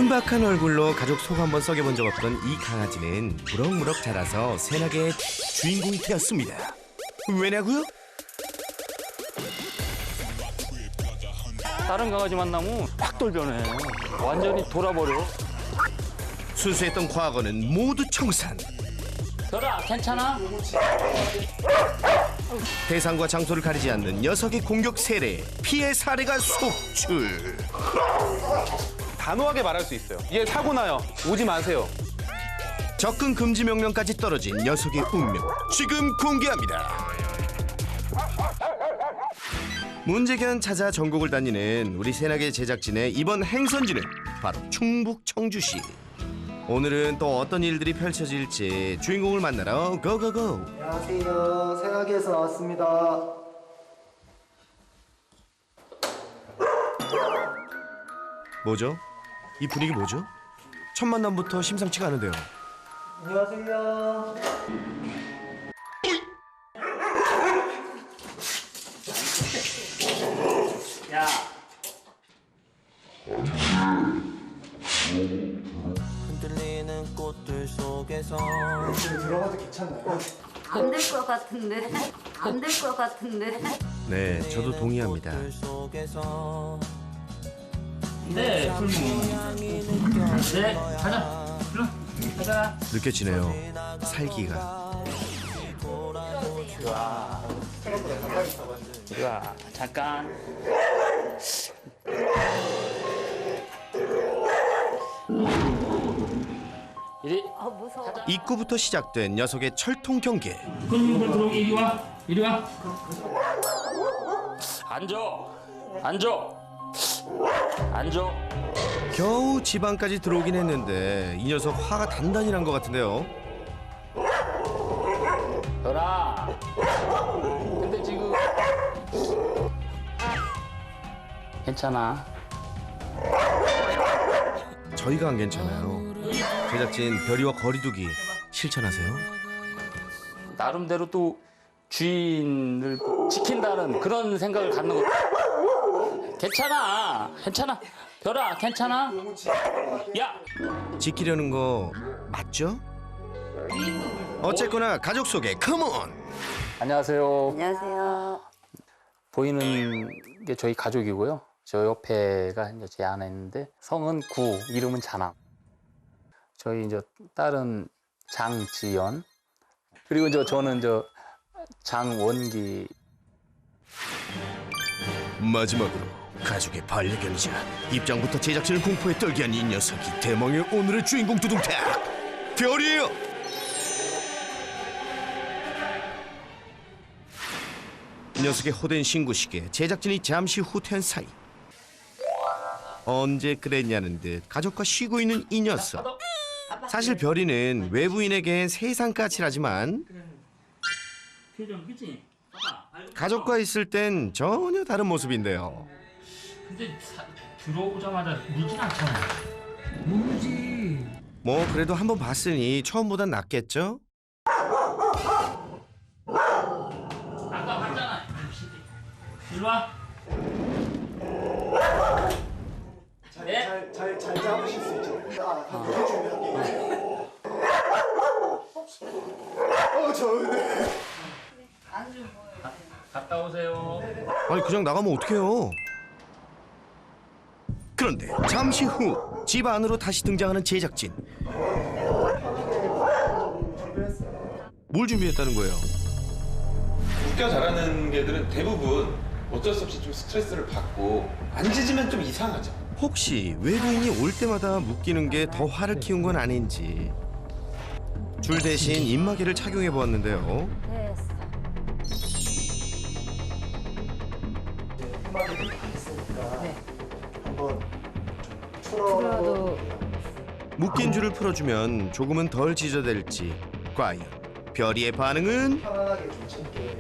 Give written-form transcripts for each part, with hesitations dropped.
순박한 얼굴로 가족 속 한번 썩여본 적 없던 이 강아지는 무럭무럭 자라서 새나개의 주인공이 되었습니다. 왜냐고요? 다른 강아지 만나면 확 돌변해. 완전히 돌아버려. 순수했던 과거는 모두 청산. 별아, 괜찮아? 대상과 장소를 가리지 않는 녀석의 공격 세례, 피해 사례가 속출. 단호하게 말할 수 있어요. 얘 사고 나요. 오지 마세요. 접근 금지 명령까지 떨어진 녀석의 운명 지금 공개합니다. 문제견 찾아 전국을 다니는 우리 새나개 제작진의 이번 행선지는 바로 충북 청주시. 오늘은 또 어떤 일들이 펼쳐질지 주인공을 만나러 고고고. 안녕하세요. 새나개에서 나왔습니다. 뭐죠? 이 분위기 뭐죠? 첫 만남부터 심상치가 않은데요. 안녕하세요. 야. 흔들리는 꽃들 속에서 들어가도 괜찮나요? 안 될 것 같은데. 안 될 것 같은데. 네, 저도 동의합니다. 꽃들 속에서 네, 풀무. 네, 가자. 일로, 가자. 느껴지네요. 살기가. 이리 와, 잠깐. 이리. 무서워. 입구부터 시작된 녀석의 철통 경계. 손님들 들어오게 이리 와. 이리 와. 앉아. 앉아. 앉아. 겨우 집안까지 들어오긴 했는데 이 녀석 화가 단단히 난 것 같은데요. 별아. 근데 지금 괜찮아. 저희가 안 괜찮아요. 제작진 별이와 거리두기 실천하세요? 나름대로 또 주인을 지킨다는 그런 생각을 갖는 거. 괜찮아. 괜찮아. 별아, 괜찮아? 야! 지키려는 거 맞죠? 어쨌거나 가족 소개 컴온! 안녕하세요. 안녕하세요. 보이는 게 저희 가족이고요. 저 옆에가 이제 제 아내 있는데 성은 구, 이름은 자남. 저희 이제 딸은 장지연. 그리고 저는 장원기. 마지막으로 가족의 반려견이자 입장부터 제작진을 공포에 떨게 한 이 녀석이 대망의 오늘의 주인공 두둥탁! 별이에요! 녀석의 호된 신고식에 제작진이 잠시 후퇴한 사이 언제 그랬냐는 듯 가족과 쉬고 있는 이 녀석. 사실 별이는 외부인에겐 세상까칠하지만 표정 그치? 가족과 있을 땐 전혀 다른 모습인데요. 근데 들어오자마자 물진 않잖아. 물지. 뭐 그래도 한번 봤으니 처음보단 낫겠죠? 아까 봤잖아. 일로 와. 잘 잡으실 수 있죠? 이렇게 준비할게요. 갔다 오세요. 아니 그냥 나가면 어떡해요? 그런데 잠시 후 집 안으로 다시 등장하는 제작진. 뭘 준비했다는 거예요? 웃겨 자라는 개들은 대부분 어쩔 수 없이 좀 스트레스를 받고 안 짖으면 좀 이상하죠. 혹시 외부인이 올 때마다 묶이는 게 더 화를 키운 건 아닌지 줄 대신 입마개를 착용해 보았는데요. 됐어. 음악이 있으니까 한번 그래도 묶인 줄을 풀어주면 조금은 덜 짖어댈지 과연 별이의 반응은? 편안하게 좀 참게.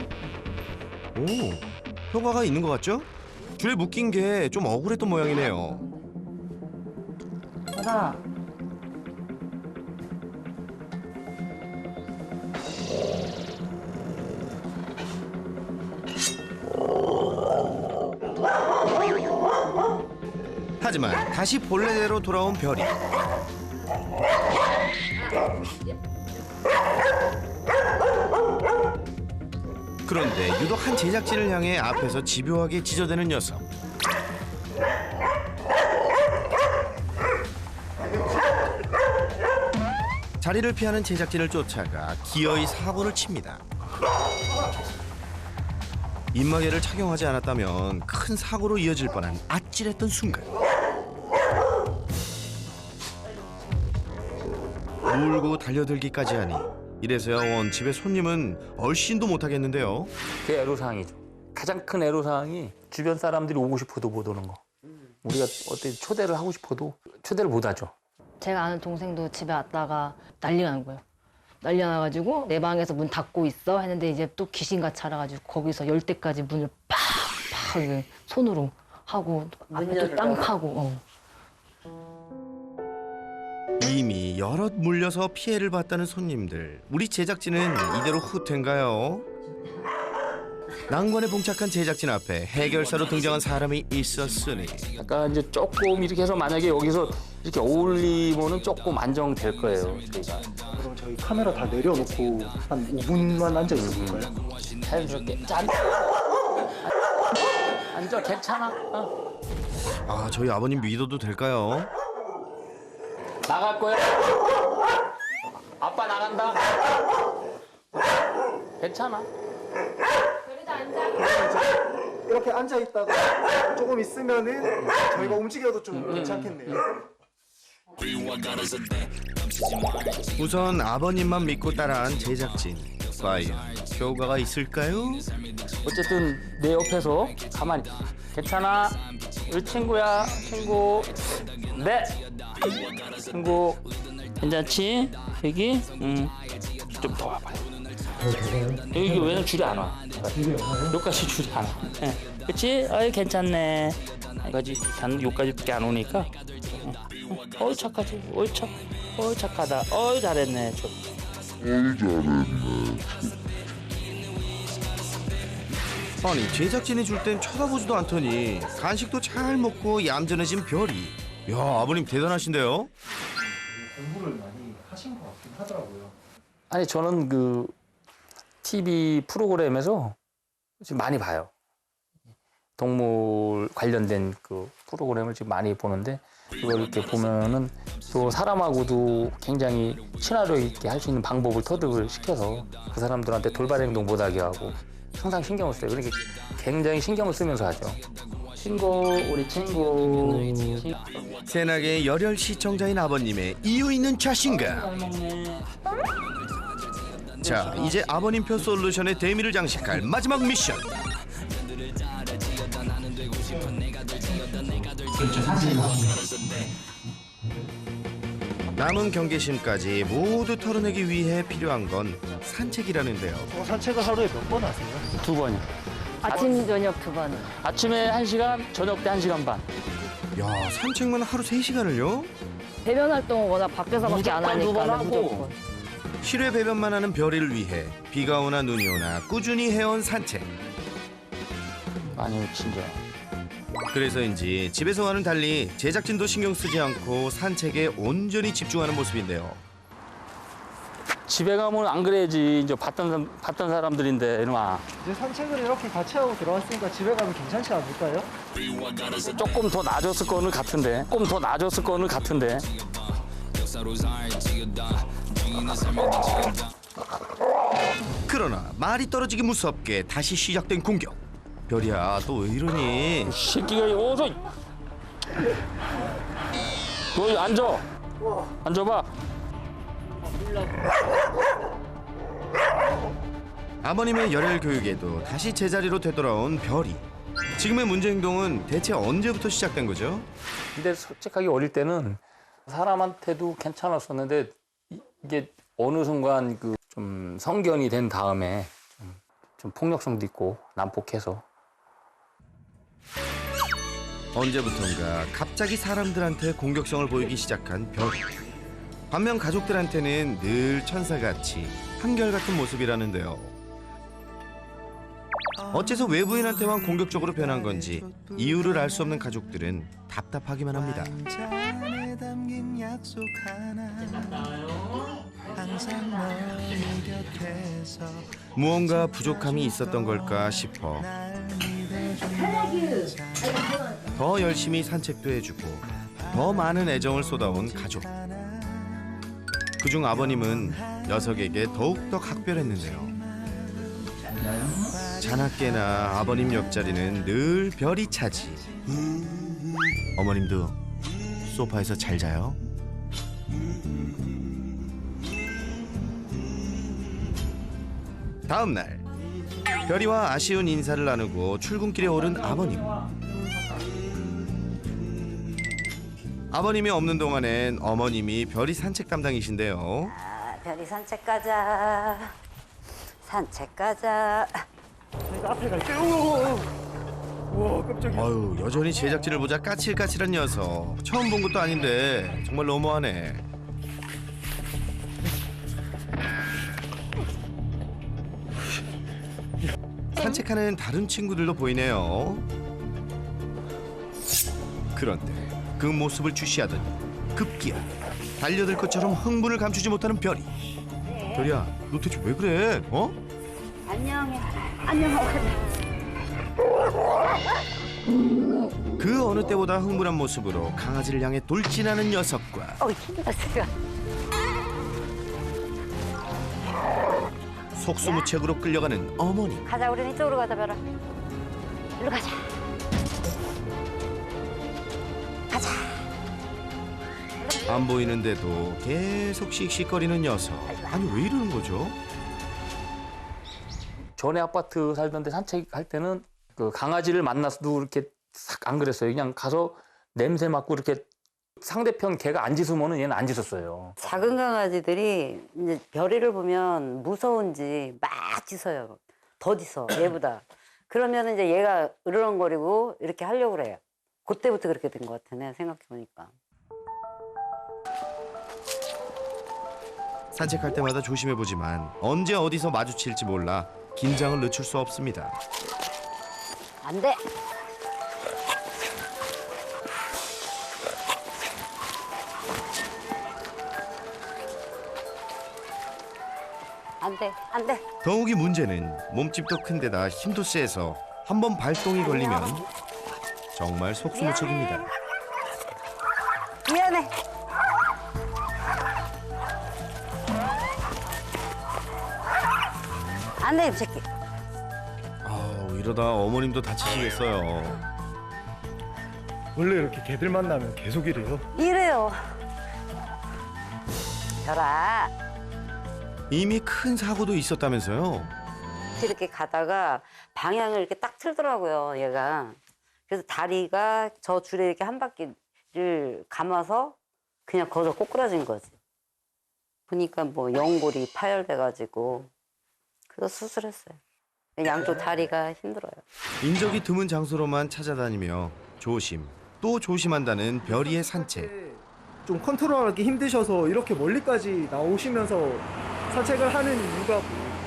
오, 효과가 있는 것 같죠? 줄에 묶인 게 좀 억울했던 모양이네요. 별아. 하지만 다시 본래대로 돌아온 별이. 그런데 유독 한 제작진을 향해 앞에서 집요하게 지저대는 녀석. 자리를 피하는 제작진을 쫓아가 기어이 사고를 칩니다. 입마개를 착용하지 않았다면 큰 사고로 이어질 뻔한 아찔했던 순간. 울고 달려들기까지 하니 이래서야 원 집의 손님은 얼씬도 못하겠는데요. 그게 애로사항이죠. 가장 큰 애로사항이 주변 사람들이 오고 싶어도 못 오는 거. 우리가 어떻게 초대를 하고 싶어도 초대를 못 하죠. 제가 아는 동생도 집에 왔다가 난리가 난 거예요. 난리가 나가지고 내 방에서 문 닫고 있어 했는데 이제 또 귀신같이 알아가지고 거기서 열 때까지 문을 팍팍 손으로 하고 앞에 또 땅 파고. 이미 여럿 물려서 피해를 봤다는 손님들. 우리 제작진은 이대로 후퇴인가요? 난관에 봉착한 제작진 앞에 해결사로 등장한 사람이 있었으니 약간 이제 조금 이렇게 해서 만약에 여기서 이렇게 어울리면은 조금 안정될 거예요. 저희가 그럼 저희 카메라 다 내려놓고 한 5분만 앉아 있어 볼까요? 자연스럽게 짠. 앉아 괜찮아. 아, 저희 아버님 믿어도 될까요? 나갈 거야. 아빠 나간다. 괜찮아. 이렇게 앉아 있다가 조금 있으면은 저희가 움직여도 좀 괜찮겠네요. 우선 아버님만 믿고 따라한 제작진. 과연 효과가 있을까요? 어쨌든 내 옆에서 가만히 괜찮아. 우리 친구야. 친구. 네. 친구. 괜찮지? 여기? 좀 더 와봐요. 여기 왜냐면 줄이 안 와. 여기까지 줄이 안 와. 네. 그치? 어이 괜찮네. 여기까지밖에 안 오니까. 어이 착하지. 어이 착하다. 어이 잘했네. 아니, 제작진이 줄 땐 쳐다보지도 않더니 간식도 잘 먹고 얌전해진 별이. 야, 아버님 대단하신데요? 공부를 많이 하신 것 같긴 하더라고요. 아니 저는 그 TV 프로그램에서 지금 많이 봐요. 동물 관련된 그 프로그램을 지금 많이 보는데 그걸 이렇게 보면은 또 사람하고도 굉장히 친화력 있게 할 수 있는 방법을 터득을 시켜서 그 사람들한테 돌발 행동 못하게 하고 항상 신경을 써요. 그러니까 굉장히 신경을 쓰면서 하죠. 우리 친구. 새나게의 열혈 시청자인 아버님의 이유 있는 자신감. 자, 이제 아버님표 솔루션의 대미를 장식할 마지막 미션. 남은 경계심까지 모두 털어내기 위해 필요한 건 산책이라는데요. 산책을 하루에 몇 번 하세요? 2번이요. 아침 저녁 2번. 아침에 1시간, 저녁 때 1시간 반. 야, 산책만 하루 3시간을요? 배변 활동은 워낙 밖에서밖에 안 무조건 2번 하니까 하고. 무조건. 실외 배변만 하는 별이를 위해 비가 오나 눈이 오나 꾸준히 해온 산책. 아니요, 진짜. 그래서인지 집에서와는 달리 제작진도 신경 쓰지 않고 산책에 온전히 집중하는 모습인데요. 집에 가면 안 그래야지. 이제 봤던 사람들인데 이놈아. 이제 산책을 이렇게 같이 하고 들어왔으니까 집에 가면 괜찮지 않을까요? 조금 더 나아졌을 거는 같은데. 그러나 말이 떨어지기 무섭게 다시 시작된 공격. 별이야, 또 왜 이러니? 새끼가 어서. 너 앉아. 앉아봐. 아버님의 열혈 교육에도 다시 제자리로 되돌아온 별이. 지금의 문제 행동은 대체 언제부터 시작된 거죠? 근데 솔직하게 어릴 때는 사람한테도 괜찮았었는데 이게 어느 순간 그 좀 성견이 된 다음에 좀 폭력성도 있고 난폭해서. 언제부턴가 갑자기 사람들한테 공격성을 보이기 시작한 별. 반면 가족들한테는 늘 천사같이 한결같은 모습이라는데요. 어째서 외부인한테만 공격적으로 변한 건지 이유를 알 수 없는 가족들은 답답하기만 합니다. 잔에 담긴 약속 하나 항상 너의 곁에서 무언가 부족함이 있었던 걸까 싶어 더 열심히 산책도 해주고 더 많은 애정을 쏟아온 가족. 그중 아버님은 녀석에게 더욱더 각별했는데요. 자나깨나 아버님 옆자리는 늘 별이 차지. 어머님도 소파에서 잘 자요? 다음 날 별이와 아쉬운 인사를 나누고 출근길에 오른 아버님. 아버님이 없는 동안엔 어머님이 별이 산책 담당이신데요. 아, 별이 산책 가자. 산책 가자. 앞에 갈게요. 우와, 깜짝이야. 아유, 여전히 제작진을 보자 까칠까칠한 녀석. 처음 본 것도 아닌데 정말 너무하네. 산책하는 다른 친구들도 보이네요. 그런데 그 모습을 주시하더니 급기야 달려들 것처럼 흥분을 감추지 못하는 별이. 별이야, 너 대체 왜 그래? 어? 안녕해. 안녕하고. 그 어느 때보다 흥분한 모습으로 강아지를 향해 돌진하는 녀석과 힘들었어요. 속수무책으로 끌려가는 어머니. 가자, 우리는 이쪽으로 가자, 별아. 일로 가자. 가자. 안 보이는데도 계속 씩씩거리는 녀석. 아니, 왜 이러는 거죠? 전에 아파트 살던데 산책할 때는 그 강아지를 만나서도 이렇게 싹 안 그랬어요. 그냥 가서 냄새 맡고 이렇게 상대편 개가 안 짖으면은 얘는 안 짖었어요. 작은 강아지들이 이제 별이를 보면 무서운지 막 짖어요. 더 짖어, 얘보다. 그러면 이제 얘가 으르렁거리고 이렇게 하려고 그래요. 그때부터 그렇게 된 것 같아, 내가 생각해보니까. 산책할 때마다 조심해보지만 언제 어디서 마주칠지 몰라 긴장을 늦출 수 없습니다. 안 돼! 안 돼, 안 돼. 더욱이 문제는 몸집도 큰데다 힘도 세서 한번 발동이 걸리면 정말 속수무책입니다. 미안해. 안 돼, 이 새끼. 아우, 이러다 어머님도 다치시겠어요. 원래 이렇게 개들 만나면 계속 이래요? 이래요. 별아. 이미 큰 사고도 있었다면서요? 이렇게 가다가 방향을 이렇게 딱 틀더라고요, 얘가. 그래서 다리가 저 줄에 이렇게 한 바퀴를 감아서 그냥 거기서 꼬꾸라진 거지. 보니까 뭐 연골이 파열돼가지고 그래서 수술했어요. 양쪽 다리가 힘들어요. 인적이 드문 장소로만 찾아다니며 조심 또 조심한다는 별이의 산책. 좀 컨트롤하기 힘드셔서 이렇게 멀리까지 나오시면서 산책을 하는 이유가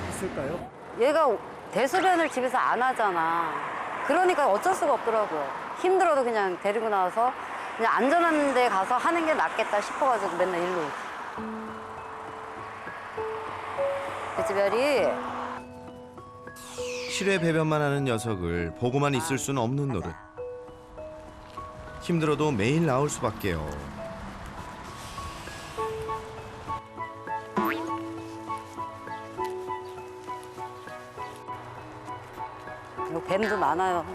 있을까요? 얘가 대소변을 집에서 안 하잖아. 그러니까 어쩔 수가 없더라고요. 힘들어도 그냥 데리고 나와서 그냥 안전한 데 가서 하는 게 낫겠다 싶어가지고 맨날 일로. 그치, 별이? 실외 배변만 하는 녀석을 보고만 있을 수는 없는 노릇. 힘들어도 매일 나올 수밖에요. 여기 뱀도 많아요.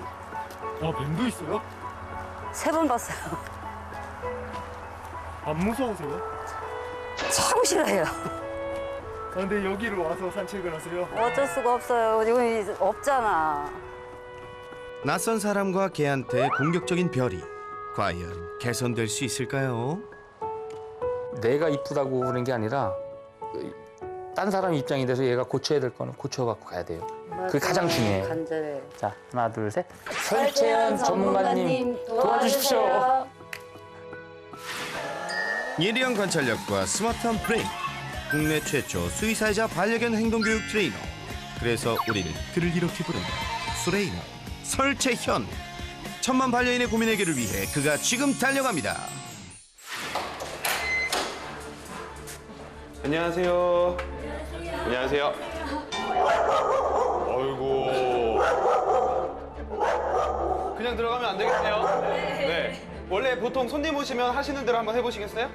아, 뱀도 있어요? 3번 봤어요. 안 무서우세요? 참 싫어해요. 아, 근데 여기로 와서 산책을 하세요? 어쩔 수가 없어요. 이거 없잖아. 낯선 사람과 개한테 공격적인 별이 과연 개선될 수 있을까요? 내가 이쁘다고 그런 게 아니라 딴 사람 입장이 돼서 얘가 고쳐야 될 거는 고쳐갖고 가야 돼요. 그게 가장 중요해요. 간절해. 자, 하나, 둘, 셋. 설채연 전문가님 도와주십시오. 예리한 관찰력과 스마트한 브레인. 국내 최초 수의사이자 반려견 행동교육 트레이너. 그래서 우리는 그를 이렇게 부른다. 트레이너 설채현. 천만 반려인의 고민 해결을 위해 그가 지금 달려갑니다. 안녕하세요. 안녕하세요. 어이구. 그냥 들어가면 안 되겠네요. 네. 원래 보통 손님 오시면 하시는 대로 한번 해보시겠어요?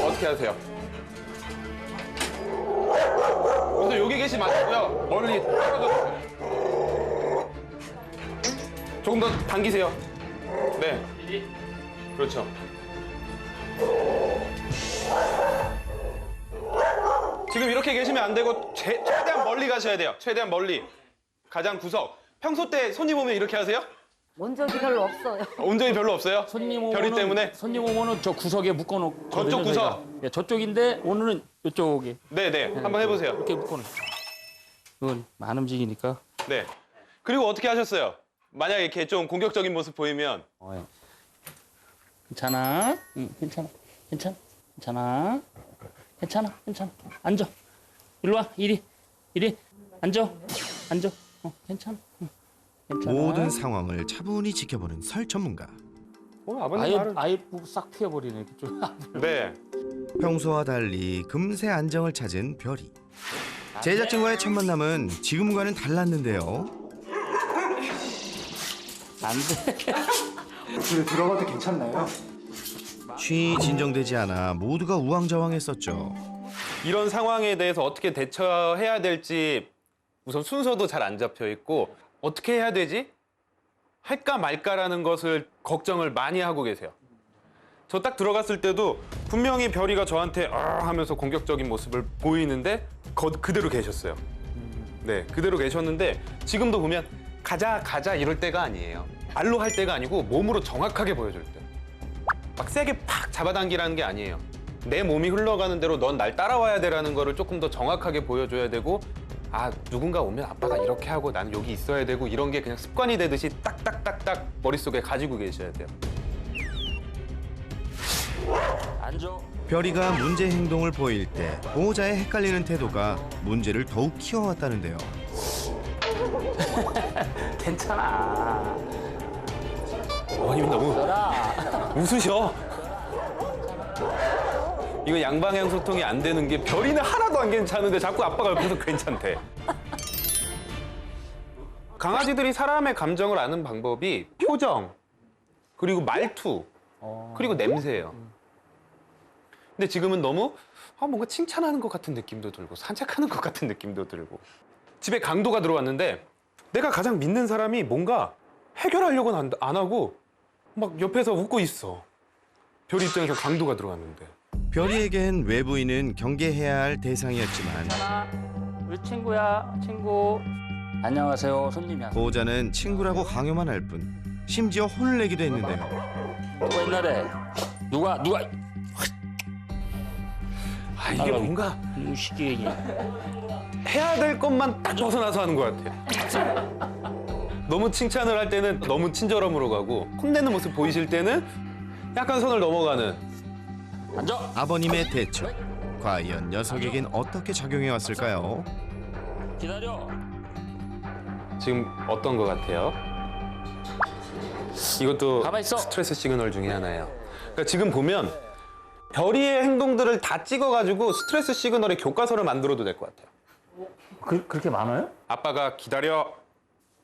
어떻게 하세요? 우선 여기 계시 마시고요. 멀리 떨어져 주세요. 조금 더 당기세요. 네. 그렇죠. 지금 이렇게 계시면 안 되고 최대한 멀리 가셔야 돼요. 최대한 멀리. 가장 구석. 평소 때 손님 오면 이렇게 하세요? 온 적이 별로 없어요. 온 적이 별로 없어요? 손님 별이 오면은 때문에? 손님 오면은 저 구석에 묶어놓고 저쪽 구석? 예, 저쪽인데 오늘은 이쪽에 네네. 한번 해보세요. 이렇게 묶어놓. 이건 안 움직이니까. 네. 그리고 어떻게 하셨어요? 만약에 이렇게 좀 공격적인 모습 보이면 예. 괜찮아. 응, 괜찮아. 괜찮아. 괜찮아. 괜찮아. 괜찮아. 앉아. 일로 와. 이리. 앉아. 앉아. 괜찮아. 응. 괜찮아. 모든 상황을 차분히 지켜보는 설 전문가. 아버님 아예 싹 피워버리네. 그쪽. 네. 평소와 달리 금세 안정을 찾은 별이. 제작진과의 첫 만남은 지금과는 달랐는데요. 안 돼. 그래 들어가도 괜찮나요? 취이 진정되지 않아 모두가 우왕좌왕했었죠. 이런 상황에 대해서 어떻게 대처해야 될지 우선 순서도 잘 안 잡혀 있고 어떻게 해야 되지? 할까 말까라는 것을 걱정을 많이 하고 계세요. 저 딱 들어갔을 때도 분명히 별이가 저한테 하면서 공격적인 모습을 보이는데 그대로 계셨어요. 네, 그대로 계셨는데 지금도 보면 가자 이럴 때가 아니에요. 말로 할 때가 아니고 몸으로 정확하게 보여줄 때. 막 세게 팍 잡아당기라는 게 아니에요. 내 몸이 흘러가는 대로 넌 날 따라와야 돼라는 거를 조금 더 정확하게 보여줘야 되고 누군가 오면 아빠가 이렇게 하고 나는 여기 있어야 되고 이런 게 그냥 습관이 되듯이 딱딱딱딱 머릿속에 가지고 계셔야 돼요. 앉아. 별이가 문제 행동을 보일 때 보호자의 헷갈리는 태도가 문제를 더욱 키워왔다는데요. 괜찮아. 어머님 너무 별아. 웃으셔. 이거 양방향 소통이 안 되는 게 별이는 하나도 안 괜찮은데 자꾸 아빠가 옆에서 괜찮대. 강아지들이 사람의 감정을 아는 방법이 표정, 그리고 말투, 그리고 냄새예요. 근데 지금은 너무 뭔가 칭찬하는 것 같은 느낌도 들고 산책하는 것 같은 느낌도 들고 집에 강도가 들어왔는데 내가 가장 믿는 사람이 뭔가 해결하려고는 안 하고 막 옆에서 웃고 있어. 별 입장에서 강도가 들어왔는데. 별이에겐 외부인은 경계해야 할 대상이었지만 괜찮아. 우리 친구야. 친구. 안녕하세요. 손님이야. 보호자는 친구라고 강요만 할 뿐 심지어 혼을 내기도 했는데요. 누가 옛날에 누가 이게 뭔가 무식이 해야 될 것만 딱 벗어나서 하는 것 같아요. 너무 칭찬을 할 때는 너무 친절함으로 가고 혼내는 모습 보이실 때는 약간 선을 넘어가는. 앉아. 아버님의 대처. 과연 녀석에겐 어떻게 작용해 왔을까요? 기다려. 지금 어떤 것 같아요? 이것도 가만 있어. 스트레스 시그널 중에 하나예요. 그러니까 지금 보면 별이의 행동들을 다 찍어가지고 스트레스 시그널의 교과서를 만들어도 될 것 같아요. 그렇게 많아요? 아빠가 기다려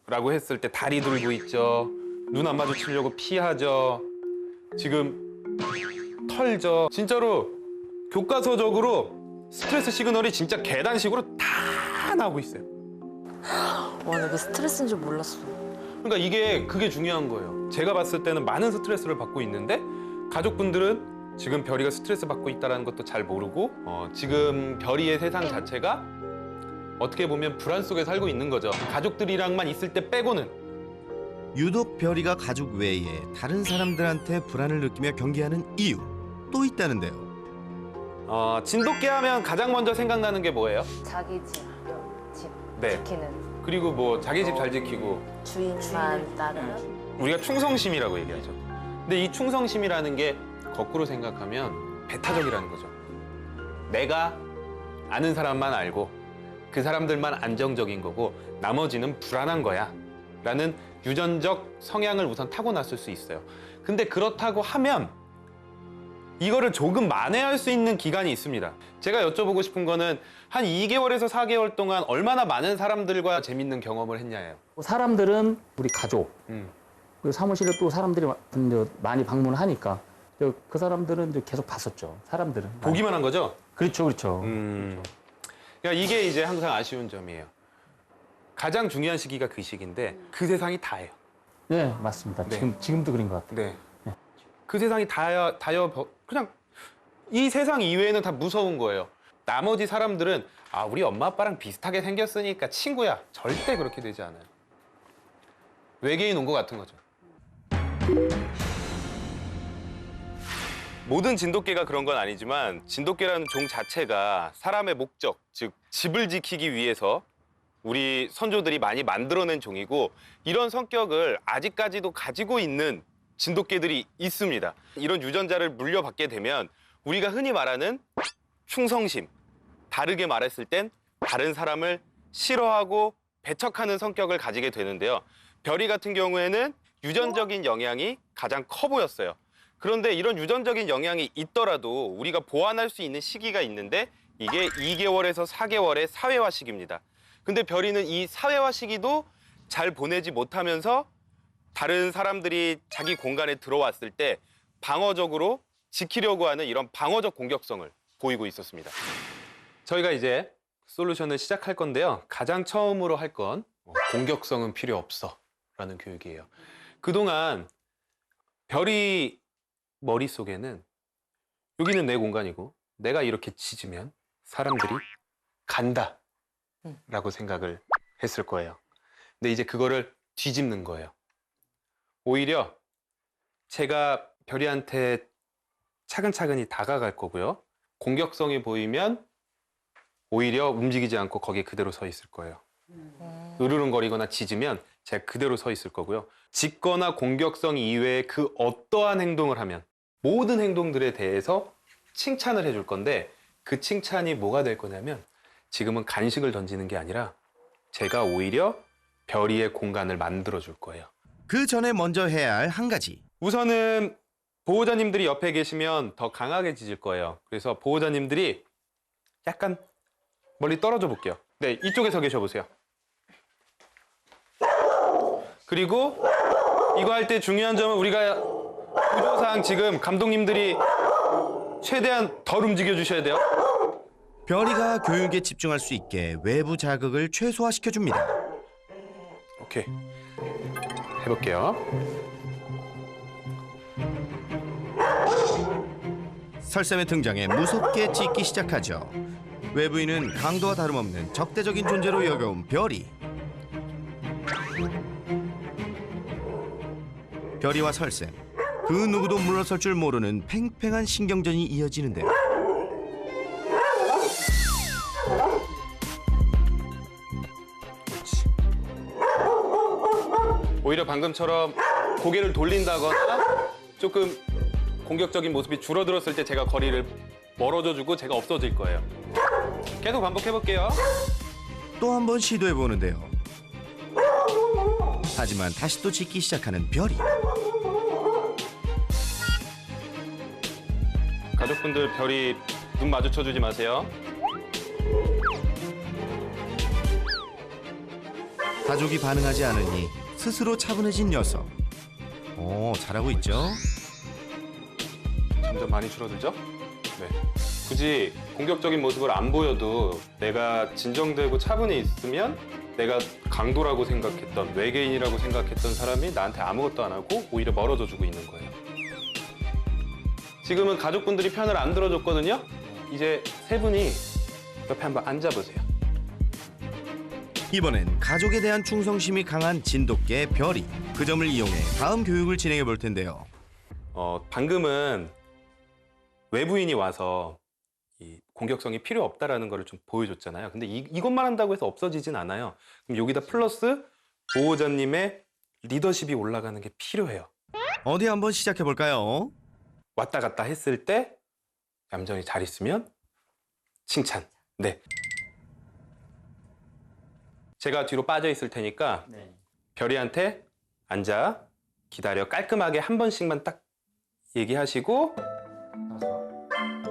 라고 했을 때 다리 들고 있죠. 눈 안 마주치려고 피하죠. 지금 털죠. 진짜로 교과서적으로 스트레스 시그널이 진짜 계단식으로 다 나오고 있어요. 와, 내가 스트레스인 줄 몰랐어. 그러니까 그게 중요한 거예요. 제가 봤을 때는 많은 스트레스를 받고 있는데 가족분들은 지금 별이가 스트레스 받고 있다는 것도 잘 모르고 지금 별이의 세상 자체가 어떻게 보면 불안 속에 살고 있는 거죠. 가족들이랑만 있을 때 빼고는. 유독 별이가 가족 외에 다른 사람들한테 불안을 느끼며 경계하는 이유 또 있다는데요. 진돗개 하면 가장 먼저 생각나는 게 뭐예요? 자기 집 네. 지키는 그리고 뭐 자기 집 잘 지키고 주인만 따르는. 우리가 충성심이라고 얘기하죠. 근데 이 충성심이라는 게 거꾸로 생각하면 배타적이라는 거죠. 내가 아는 사람만 알고 그 사람들만 안정적인 거고 나머지는 불안한 거야 라는 유전적 성향을 우선 타고났을 수 있어요. 근데 그렇다고 하면 이거를 조금 만회할 수 있는 기간이 있습니다. 제가 여쭤보고 싶은 거는 한 2개월에서 4개월 동안 얼마나 많은 사람들과 재밌는 경험을 했냐예요. 사람들은 우리 가족, 그리고 사무실에 또 사람들이 많이 방문하니까 그 사람들은 이제 계속 봤었죠. 사람들은. 보기만 한 거죠? 그렇죠, 그렇죠. 그러니까 이게 이제 항상 아쉬운 점이에요. 가장 중요한 시기가 그 시기인데 그 세상이 다예요. 네, 맞습니다. 네. 지금도 그런 것 같아요. 네. 그 세상이 다여 그냥 이 세상 이외에는 다 무서운 거예요. 나머지 사람들은 아, 우리 엄마 아빠랑 비슷하게 생겼으니까 친구야. 절대 그렇게 되지 않아요. 외계인 온 것 같은 거죠. 모든 진돗개가 그런 건 아니지만 진돗개라는 종 자체가 사람의 목적, 즉 집을 지키기 위해서 우리 선조들이 많이 만들어낸 종이고 이런 성격을 아직까지도 가지고 있는 진돗개들이 있습니다. 이런 유전자를 물려받게 되면 우리가 흔히 말하는 충성심, 다르게 말했을 땐 다른 사람을 싫어하고 배척하는 성격을 가지게 되는데요. 별이 같은 경우에는 유전적인 영향이 가장 커 보였어요. 그런데 이런 유전적인 영향이 있더라도 우리가 보완할 수 있는 시기가 있는데 이게 2개월에서 4개월의 사회화 시기입니다. 근데 별이는 이 사회화 시기도 잘 보내지 못하면서 다른 사람들이 자기 공간에 들어왔을 때 방어적으로 지키려고 하는 이런 방어적 공격성을 보이고 있었습니다. 저희가 이제 솔루션을 시작할 건데요. 가장 처음으로 할 건 공격성은 필요 없어 라는 교육이에요. 그동안 별이 머릿속에는 여기는 내 공간이고 내가 이렇게 짖으면 사람들이 간다 라고 생각을 했을 거예요. 근데 이제 그거를 뒤집는 거예요. 오히려 제가 별이한테 차근차근히 다가갈 거고요. 공격성이 보이면 오히려 움직이지 않고 거기에 그대로 서 있을 거예요. 으르렁거리거나 짖으면 제가 그대로 서 있을 거고요. 짖거나 공격성 이외에 그 어떠한 행동을 하면 모든 행동들에 대해서 칭찬을 해줄 건데 그 칭찬이 뭐가 될 거냐면 지금은 간식을 던지는 게 아니라 제가 오히려 별이의 공간을 만들어 줄 거예요. 그 전에 먼저 해야 할 한 가지. 우선은 보호자님들이 옆에 계시면 더 강하게 짖을 거예요. 그래서 보호자님들이 약간 멀리 떨어져 볼게요. 네, 이쪽에 서 계셔 보세요. 그리고 이거 할 때 중요한 점은 우리가 구조상 지금 감독님들이 최대한 덜 움직여 주셔야 돼요. 별이가 교육에 집중할 수 있게 외부 자극을 최소화시켜줍니다. 오케이. 해볼게요. 설쌤의 등장에 무섭게 짖기 시작하죠. 외부인은 강도와 다름없는 적대적인 존재로 여겨온 별이. 별이와 설쌤, 그 누구도 물러설 줄 모르는 팽팽한 신경전이 이어지는데요. 오히려 방금처럼 고개를 돌린다거나 조금 공격적인 모습이 줄어들었을 때 제가 거리를 멀어져주고 제가 없어질 거예요. 계속 반복해볼게요. 또 한 번 시도해보는데요. 하지만 다시 또 짖기 시작하는 별이. 가족분들 별이 눈 마주쳐주지 마세요. 가족이 반응하지 않으니 스스로 차분해진 녀석. 잘하고 있죠? 점점 많이 줄어들죠? 네. 굳이 공격적인 모습을 안 보여도 내가 진정되고 차분히 있으면 내가 강도라고 생각했던 외계인이라고 생각했던 사람이 나한테 아무것도 안 하고 오히려 멀어져 주고 있는 거예요. 지금은 가족분들이 편을 안 들어줬거든요. 이제 세 분이 옆에 한번 앉아보세요. 이번엔 가족에 대한 충성심이 강한 진돗개 별이. 그 점을 이용해 다음 교육을 진행해 볼 텐데요. 방금은 외부인이 와서 이 공격성이 필요 없다라는 거를 좀 보여줬잖아요. 근데 이것만 한다고 해서 없어지진 않아요. 그럼 여기다 플러스 보호자님의 리더십이 올라가는 게 필요해요. 어디 한번 시작해 볼까요? 왔다 갔다 했을 때 얌전히 잘 있으면 칭찬. 네. 제가 뒤로 빠져 있을 테니까 네. 별이한테 앉아, 기다려. 깔끔하게 한 번씩만 딱 얘기하시고.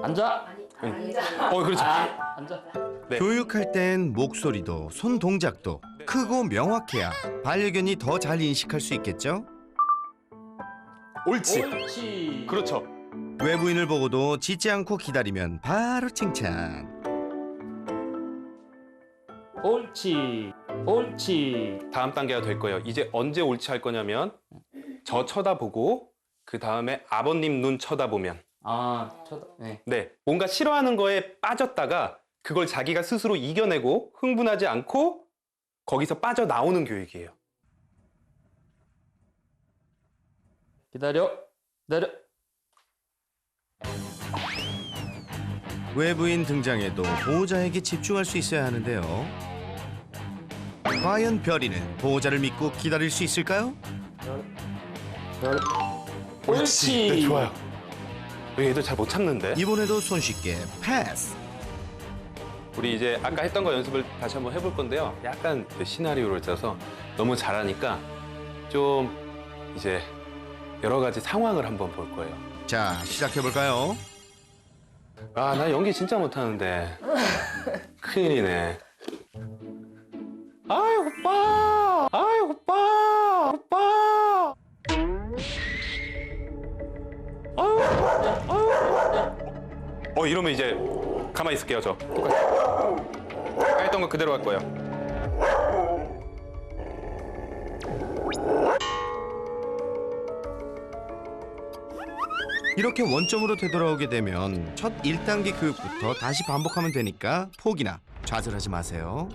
앉아. 그렇죠. 앉아. 네. 교육할 땐 목소리도 손 동작도 크고 명확해야 반려견이 더 잘 인식할 수 있겠죠? 옳지. 옳지. 그렇죠. 외부인을 보고도 짖지 않고 기다리면 바로 칭찬. 옳지. 옳지. 다음 단계가 될 거예요. 이제 언제 옳지 할 거냐면 저 쳐다보고 그 다음에 아버님 눈 쳐다보면 네. 네, 뭔가 싫어하는 거에 빠졌다가 그걸 자기가 스스로 이겨내고 흥분하지 않고 거기서 빠져나오는 교육이에요. 기다려. 기다려. 외부인 등장에도 보호자에게 집중할 수 있어야 하는데요. 과연 별이는 보호자를 믿고 기다릴 수 있을까요? 옳지. 네, 좋아요. 얘도 잘 못 참는데. 이번에도 손쉽게 패스. 우리 이제 아까 했던 거 연습을 다시 한번 해볼 건데요. 약간 시나리오를 짜서 너무 잘하니까 좀 이제 여러 가지 상황을 한번 볼 거예요. 자, 시작해볼까요? 아, 나 연기 진짜 못하는데. 큰일이네. 아이, 오빠! 아이, 오빠! 오빠! 아유, 이러면 이제 가만히 있을게요, 저. 똑같이. 아까 했던 거 그대로 할 거예요. 이렇게 원점으로 되돌아오게 되면 첫 1단계 교육부터 다시 반복하면 되니까 포기나 좌절하지 마세요.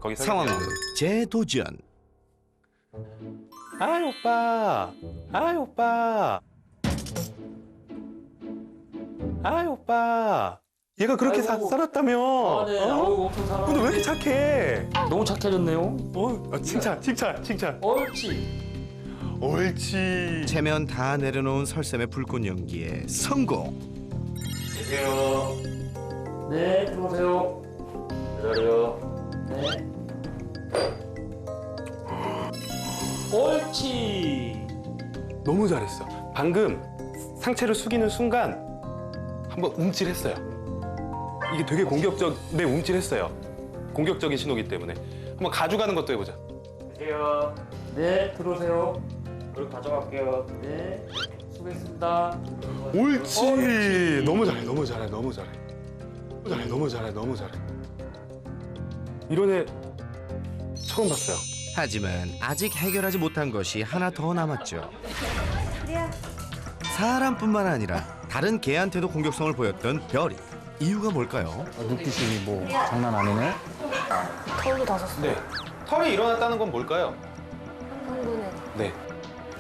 거기 서 상황은 있네요. 재도전. 아이, 오빠! 아이, 오빠! 아이, 오빠! 얘가 그렇게 아이고. 살았다며! 네. 어? 엄청 사랑해. 근데 왜 이렇게 착해? 너무 착해졌네요. 칭찬. 옳지. 옳지. 체면 다 내려놓은 설쌤의 불꽃 연기에 성공. 계세요. 네, 들어오세요. 기다려. 네. 옳지. 너무 잘했어. 방금 상체를 숙이는 순간 한번 움찔했어요. 이게 되게 네, 움찔했어요. 공격적인 신호기 때문에. 한번 가져가는 것도 해보자. 계세요. 네, 들어오세요. 그리고 가져갈게요. 네, 수고했습니다. 옳지. 너무 잘해. 이런 애 처음 봤어요. 하지만 아직 해결하지 못한 것이 하나 더 남았죠. 사람뿐만 아니라 다른 개한테도 공격성을 보였던 별이. 이유가 뭘까요? 눈빛이 뭐 장난 아니네. 털도 다 썼어. 네. 털이 일어났다는 건 뭘까요? 흥분해. 네.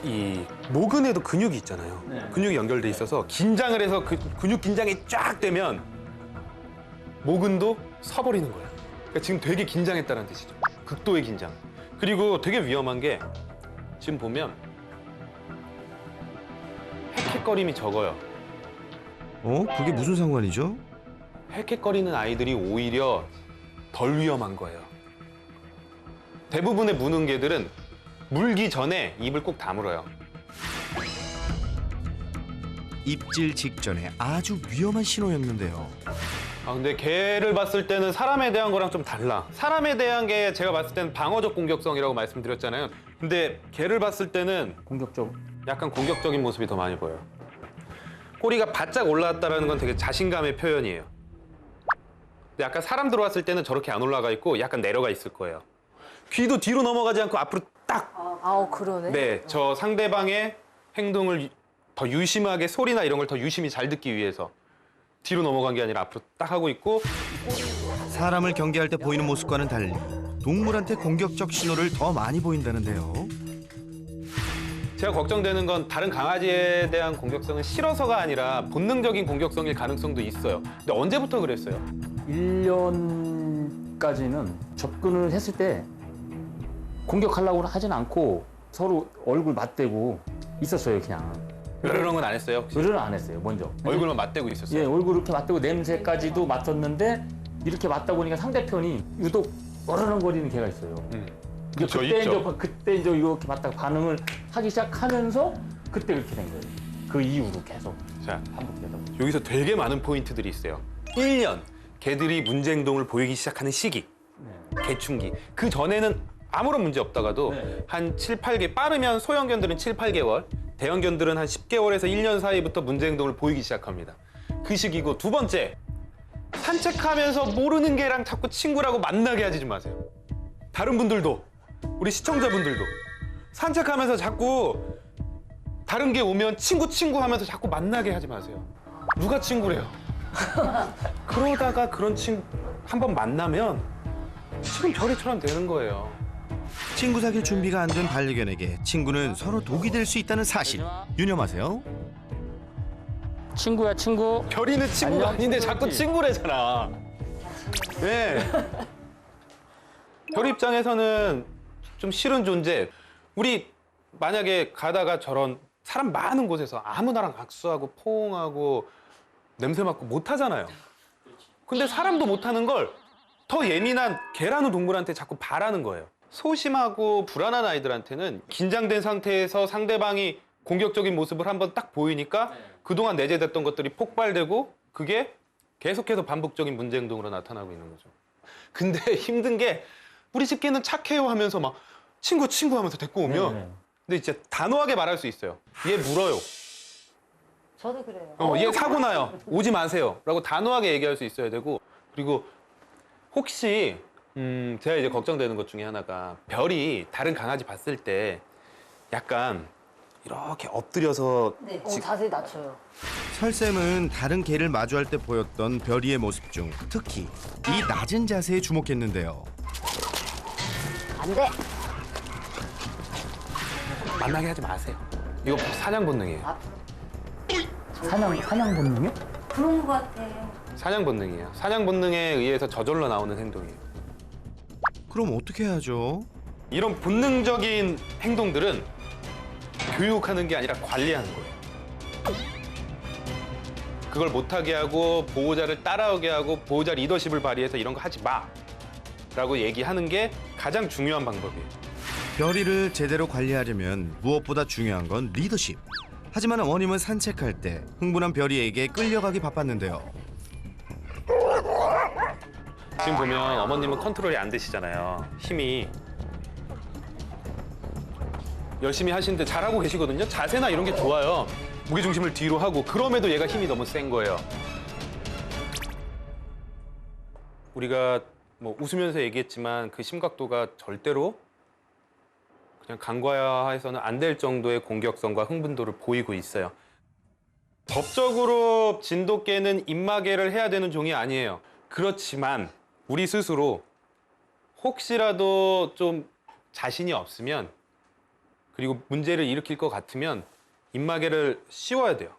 이 목은에도 근육이 있잖아요. 네. 근육이 연결돼 있어서 긴장을 해서 그 근육 긴장이 쫙 되면 목은도 서버리는 거예요. 그러니까 지금 되게 긴장했다는 뜻이죠. 극도의 긴장. 그리고 되게 위험한 게 지금 보면 헥헥거림이 적어요. 그게 무슨 상관이죠? 헥헥거리는 아이들이 오히려 덜 위험한 거예요. 대부분의 무는 개들은 물기 전에 입을 꼭 다물어요. 입질 직전에 아주 위험한 신호였는데요. 근데 개를 봤을 때는 사람에 대한 거랑 좀 달라. 사람에 대한 게 제가 봤을 때는 방어적 공격성이라고 말씀드렸잖아요. 근데 개를 봤을 때는 공격적. 약간 공격적인 모습이 더 많이 보여요. 꼬리가 바짝 올라왔다는 건 되게 자신감의 표현이에요. 근데 아까 사람 들어왔을 때는 저렇게 안 올라가 있고 약간 내려가 있을 거예요. 귀도 뒤로 넘어가지 않고 앞으로 딱. 그러네. 네, 저 상대방의 행동을 더 유심하게 소리나 이런 걸 더 유심히 잘 듣기 위해서 뒤로 넘어간 게 아니라 앞으로 딱 하고 있고. 사람을 경계할 때 보이는 모습과는 달리 동물한테 공격적 신호를 더 많이 보인다는데요. 제가 걱정되는 건 다른 강아지에 대한 공격성은 싫어서가 아니라 본능적인 공격성일 가능성도 있어요. 근데 언제부터 그랬어요? 1년까지는 접근을 했을 때 공격하려고 하진 않고 서로 얼굴 맞대고 있었어요, 그냥. 그런 건 안 했어요? 혹시? 의뢰를 안 했어요, 먼저. 얼굴만 맞대고 있었어요? 예, 얼굴 이렇게 맞대고 냄새까지도 맡았는데 이렇게 맞다 보니까 상대편이 유독 어르렁거리는 개가 있어요. 이제 그쵸, 그때 이제 이렇게 봤다가 반응을 하기 시작하면서 그때 그렇게 된 거예요. 그 이후로 계속 자, 반복되다 보니까. 여기서 되게 많은 포인트들이 있어요. 1년 개들이 문제 행동을 보이기 시작하는 시기, 개충기. 그 전에는 아무런 문제 없다가도 네. 한 7, 8개, 빠르면 소형견들은 7, 8개월, 대형견들은 한 10개월에서 1년 사이부터 문제 행동을 보이기 시작합니다. 그 시기고, 두 번째, 산책하면서 모르는 개랑 자꾸 친구라고 만나게 하지 좀 마세요. 다른 분들도, 우리 시청자분들도 산책하면서 자꾸 다른 개 오면 친구 하면서 자꾸 만나게 하지 마세요. 누가 친구래요? 그러다가 그런 친구 한 번 만나면 지금 별이처럼 되는 거예요. 친구 사귈 준비가 안 된 반려견에게 친구는 서로 독이 될 수 있다는 사실 유념하세요. 친구야 친구. 별이는 친구가 안녕, 아닌데 친구지. 자꾸 친구래잖아. 네. 별 입장에서는 좀 싫은 존재. 우리 만약에 가다가 저런 사람 많은 곳에서 아무나랑 악수하고 포옹하고 냄새 맡고 못 하잖아요. 근데 사람도 못 하는 걸 더 예민한 개라는 동물한테 자꾸 바라는 거예요. 소심하고 불안한 아이들한테는 긴장된 상태에서 상대방이 공격적인 모습을 한번 딱 보이니까 그동안 내재됐던 것들이 폭발되고 그게 계속해서 반복적인 문제 행동으로 나타나고 있는 거죠. 근데 힘든 게 우리 집 개는 착해요 하면서 막 친구 하면서 데리고 오면 네. 근데 진짜 단호하게 말할 수 있어요. 얘 물어요. 저도 그래요. 얘 사고 나요. 오지 마세요. 라고 단호하게 얘기할 수 있어야 되고, 그리고 혹시 제가 이제 걱정되는 것 중에 하나가 별이 다른 강아지 봤을 때 약간 이렇게 엎드려서 네. 자세히 낮춰요. 설쌤은 다른 개를 마주할 때 보였던 별이의 모습 중 특히 이 낮은 자세에 주목했는데요. 안 돼. 만나게 하지 마세요. 이거 사냥 본능이에요. 사냥 본능이요? 그런 것 같아. 사냥 본능이에요. 사냥 본능에 의해서 저절로 나오는 행동이에요. 그럼 어떻게 해야죠? 이런 본능적인 행동들은 교육하는 게 아니라 관리하는 거예요. 그걸 못하게 하고 보호자를 따라오게 하고 보호자 리더십을 발휘해서 이런 거 하지 마 라고 얘기하는 게 가장 중요한 방법이에요. 별이를 제대로 관리하려면 무엇보다 중요한 건 리더십. 하지만 어머님은 산책할 때 흥분한 별이에게 끌려가기 바빴는데요. 지금 보면 어머님은 컨트롤이 안 되시잖아요. 힘이. 열심히 하시는데 잘하고 계시거든요. 자세나 이런 게 좋아요. 무게중심을 뒤로 하고 그럼에도 얘가 힘이 너무 센 거예요. 우리가 뭐 웃으면서 얘기했지만 그 심각도가 절대로 그냥 간과해서는 안 될 정도의 공격성과 흥분도를 보이고 있어요. 법적으로 진돗개는 입마개를 해야 되는 종이 아니에요. 그렇지만 우리 스스로 혹시라도 좀 자신이 없으면 그리고 문제를 일으킬 것 같으면 입마개를 씌워야 돼요.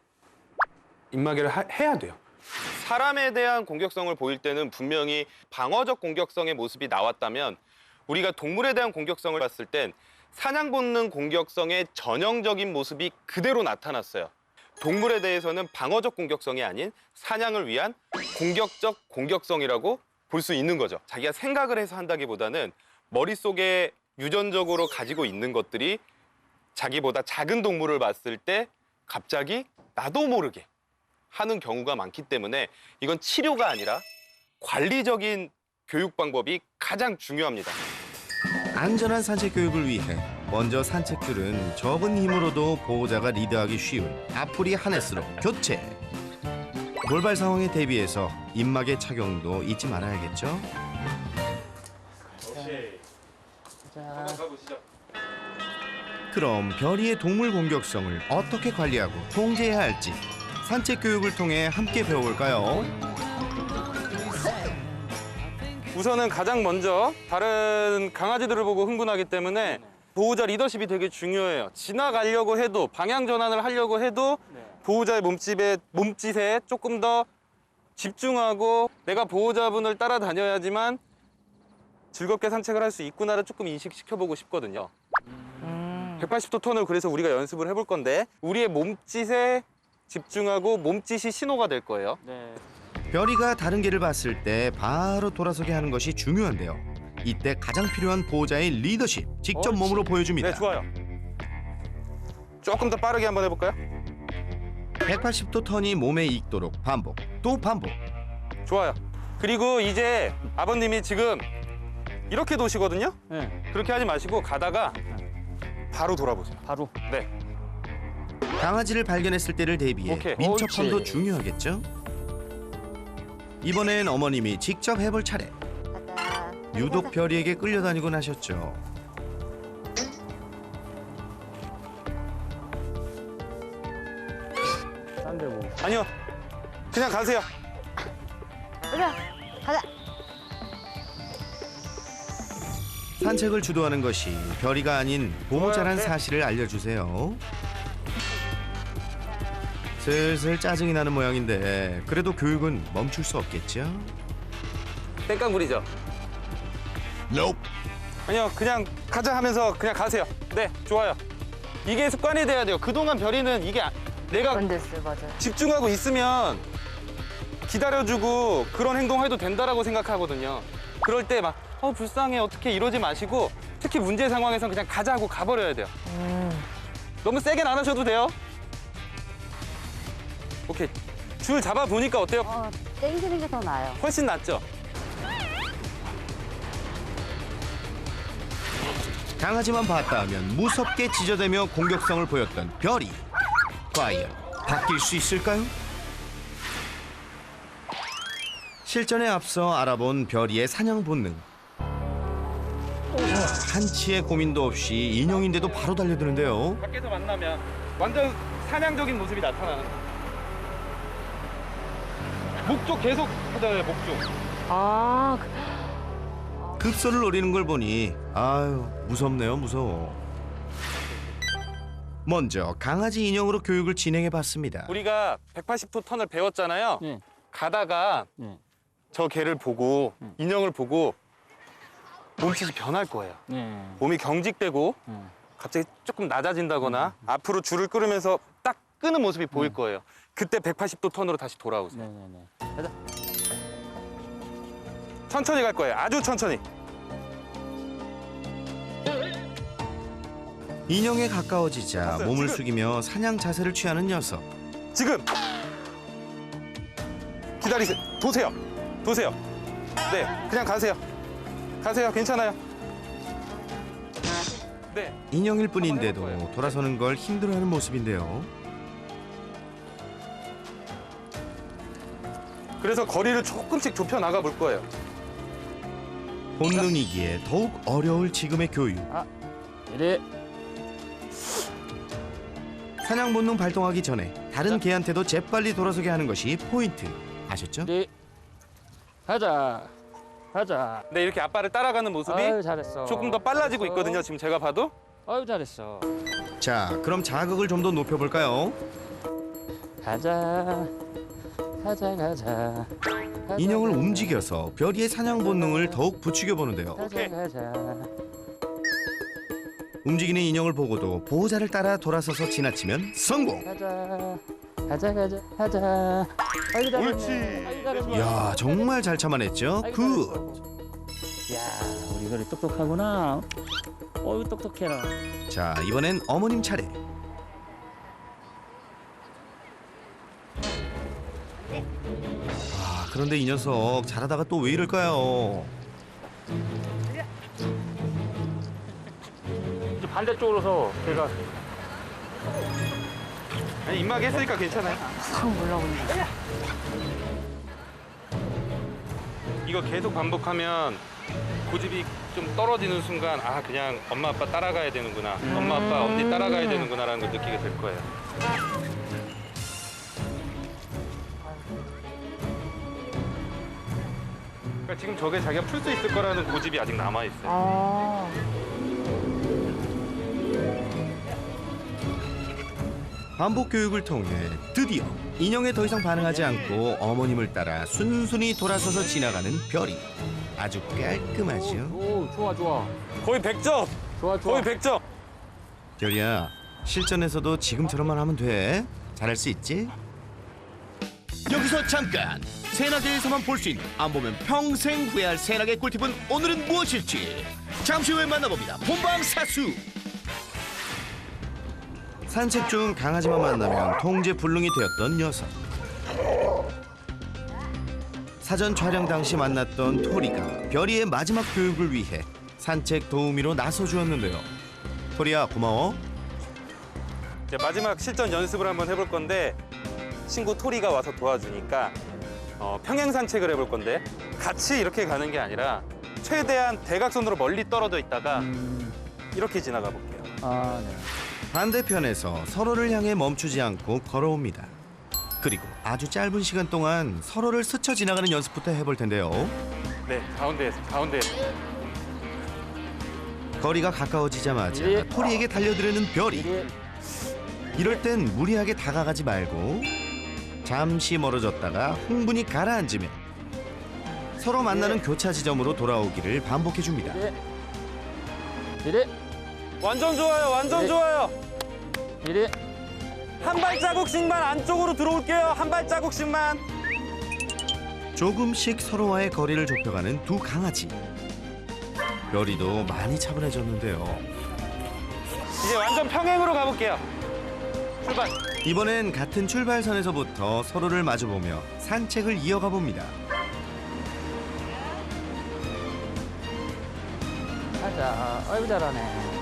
입마개를 해야 돼요. 사람에 대한 공격성을 보일 때는 분명히 방어적 공격성의 모습이 나왔다면 우리가 동물에 대한 공격성을 봤을 땐 사냥 본능 공격성의 전형적인 모습이 그대로 나타났어요. 동물에 대해서는 방어적 공격성이 아닌 사냥을 위한 공격적 공격성이라고 볼 수 있는 거죠. 자기가 생각을 해서 한다기보다는 머릿속에 유전적으로 가지고 있는 것들이 자기보다 작은 동물을 봤을 때 갑자기 나도 모르게 하는 경우가 많기 때문에 이건 치료가 아니라 관리적인 교육 방법이 가장 중요합니다. 안전한 산책 교육을 위해 먼저 산책줄은 적은 힘으로도 보호자가 리드하기 쉬운 앞구리 하네스로 교체. 돌발 상황에 대비해서 입마개 착용도 잊지 말아야겠죠? 그럼 별이의 동물 공격성을 어떻게 관리하고 통제해야 할지 산책 교육을 통해 함께 배워볼까요? 우선은 가장 먼저 다른 강아지들을 보고 흥분하기 때문에 보호자 리더십이 되게 중요해요. 지나가려고 해도 방향 전환을 하려고 해도 보호자의 몸짓에 조금 더 집중하고 내가 보호자분을 따라다녀야지만 즐겁게 산책을 할 수 있구나를 조금 인식시켜보고 싶거든요. 180도 턴을 그래서 우리가 연습을 해볼 건데 우리의 몸짓에 집중하고 몸짓이 신호가 될 거예요. 별이가 다른 개를 봤을 때 바로 돌아서게 하는 것이 중요한데요. 이때 가장 필요한 보호자의 리더십 직접 몸으로 보여줍니다. 네, 좋아요. 조금 더 빠르게 한번 해볼까요? 180도 턴이 몸에 익도록 반복 또 반복. 좋아요. 그리고 이제 아버님이 지금 이렇게 도시거든요? 네. 그렇게 하지 마시고 가다가 바로 돌아보세요. 바로. 네. 강아지를 발견했을 때를 대비해 오케이. 민첩함도 옳지. 중요하겠죠? 이번엔 어머님이 직접 해볼 차례. 가자. 유독 별이에게 끌려다니곤 하셨죠. 딴데 뭐. 아니요. 그냥 가세요. 그래, 가자. 산책을 주도하는 것이 별이가 아닌 보호자란 네. 사실을 알려주세요. 슬슬 짜증이 나는 모양인데 그래도 교육은 멈출 수 없겠죠? 땡깡 부리죠? 아니요. 그냥 가자 하면서 그냥 가세요. 네, 좋아요. 이게 습관이 돼야 돼요. 그동안 별이는 이게 내가 안 됐어요, 맞아요. 집중하고 있으면 기다려주고 그런 행동해도 된다라고 생각하거든요. 그럴 때 막 불쌍해 어떻게 이러지 마시고 특히 문제 상황에선 그냥 가자 하고 가버려야 돼요. 너무 세게는 안 하셔도 돼요. 오케이. 줄 잡아보니까 어때요? 땡기는 게 더 나아요. 훨씬 낫죠? 강아지만 봤다 하면 무섭게 짖어대며 공격성을 보였던 별이. 과연 바뀔 수 있을까요? 실전에 앞서 알아본 별이의 사냥 본능. 한치의 고민도 없이 인형인데도 바로 달려드는데요. 밖에서 만나면 완전 사냥적인 모습이 나타나는 거예요. 목쪽 계속 하잖아요, 목쪽. 아, 급소를 노리는 걸 보니 아유 무섭네요, 무서워. 먼저 강아지 인형으로 교육을 진행해봤습니다. 우리가 180도 턴을 배웠잖아요. 네. 가다가 네. 저 개를 보고 인형을 보고 몸짓이 변할 거예요. 네. 몸이 경직되고 갑자기 조금 낮아진다거나 앞으로 줄을 끌으면서 딱 끄는 모습이 보일 거예요. 그때 180도 턴으로 다시 돌아오세요. 네네네. 가자. 천천히 갈 거예요. 아주 천천히. 인형에 가까워지자 봤어요, 몸을 지금. 숙이며 사냥 자세를 취하는 녀석. 지금 기다리세요. 도세요. 도세요. 네, 그냥 가세요. 가세요. 괜찮아요. 네. 인형일 뿐인데도 돌아서는 걸 힘들어하는 모습인데요. 그래서 거리를 조금씩 좁혀 나가 볼 거예요. 본능이기에 더욱 어려울 지금의 교육. 이래. 사냥 본능 발동하기 전에 다른 개한테도 재빨리 돌아서게 하는 것이 포인트. 아셨죠? 이래. 가자. 가자. 네, 이렇게 아빠를 따라가는 모습이 아유, 잘했어. 조금 더 빨라지고 잘했어. 있거든요. 지금 제가 봐도. 아유, 잘했어. 자, 그럼 자극을 좀 더 높여볼까요? 가자. 가자, 가자. 가자, 인형을 가자. 움직여서 별이의 사냥 본능을 더욱 부추겨 보는데요. 가자, 오케이. 가자. 움직이는 인형을 보고도 보호자를 따라 돌아서서 지나치면 성공. 가자. 가자, 가자, 가자. 아이고, 잘했네. 옳지. 아이고, 잘했네. 이야, 정말 잘 참아냈죠? 아이고, 굿. 잘했어. 야, 우리 별이 똑똑하구나. 어이, 똑똑해라. 자, 이번엔 어머님 차례. 아, 그런데 이 녀석 잘하다가 또 왜 이럴까요? 이제 반대쪽으로서 제가 아니, 입마개 했으니까 괜찮아요. 확 올라온다. 이거 계속 반복하면 고집이 좀 떨어지는 순간 아 그냥 엄마 아빠 따라가야 되는구나 엄마 아빠 언니 따라가야 되는구나라는 걸 느끼게 될 거예요. 그러니까 지금 저게 자기가 풀 수 있을 거라는 고집이 아직 남아 있어요. 아, 반복 교육을 통해 드디어 인형에 더 이상 반응하지 않고 어머님을 따라 순순히 돌아서서 지나가는 별이. 아주 깔끔하죠? 오, 좋아, 좋아. 거의 100점. 좋아, 좋아. 거의 100점. 별이야, 실전에서도 지금처럼만 하면 돼. 잘할 수 있지? 여기서 잠깐! 새나개에서만 볼 수 있는 안 보면 평생 후회할 새나개 꿀팁은 오늘은 무엇일지 잠시 후에 만나봅니다. 본방사수. 산책 중 강아지만 만나면 통제 불능이 되었던 녀석. 사전 촬영 당시 만났던 토리가 별이의 마지막 교육을 위해 산책 도우미로 나서주었는데요. 토리야 고마워. 이제 마지막 실전 연습을 한번 해볼 건데 친구 토리가 와서 도와주니까 평행 산책을 해볼 건데 같이 이렇게 가는 게 아니라 최대한 대각선으로 멀리 떨어져 있다가 이렇게 지나가 볼게요. 아, 네. 반대편에서 서로를 향해 멈추지 않고 걸어옵니다. 그리고 아주 짧은 시간 동안 서로를 스쳐 지나가는 연습부터 해볼 텐데요. 네, 가운데에서. 거리가 가까워지자마자 예. 토리에게 달려드는 별이. 예. 이럴 땐 무리하게 다가가지 말고 잠시 멀어졌다가 흥분히 가라앉으면 서로 만나는 교차 지점으로 돌아오기를 반복해줍니다. 이래, 완전 좋아요, 완전 네. 좋아요. 이래. 한 발자국씩만 안쪽으로 들어올게요. 한 발자국씩만. 조금씩 서로와의 거리를 좁혀가는 두 강아지. 별이도 많이 차분해졌는데요. 이제 완전 평행으로 가볼게요. 출발. 이번엔 같은 출발선에서부터 서로를 마주보며 산책을 이어가 봅니다. 가자. 아이고 잘하네.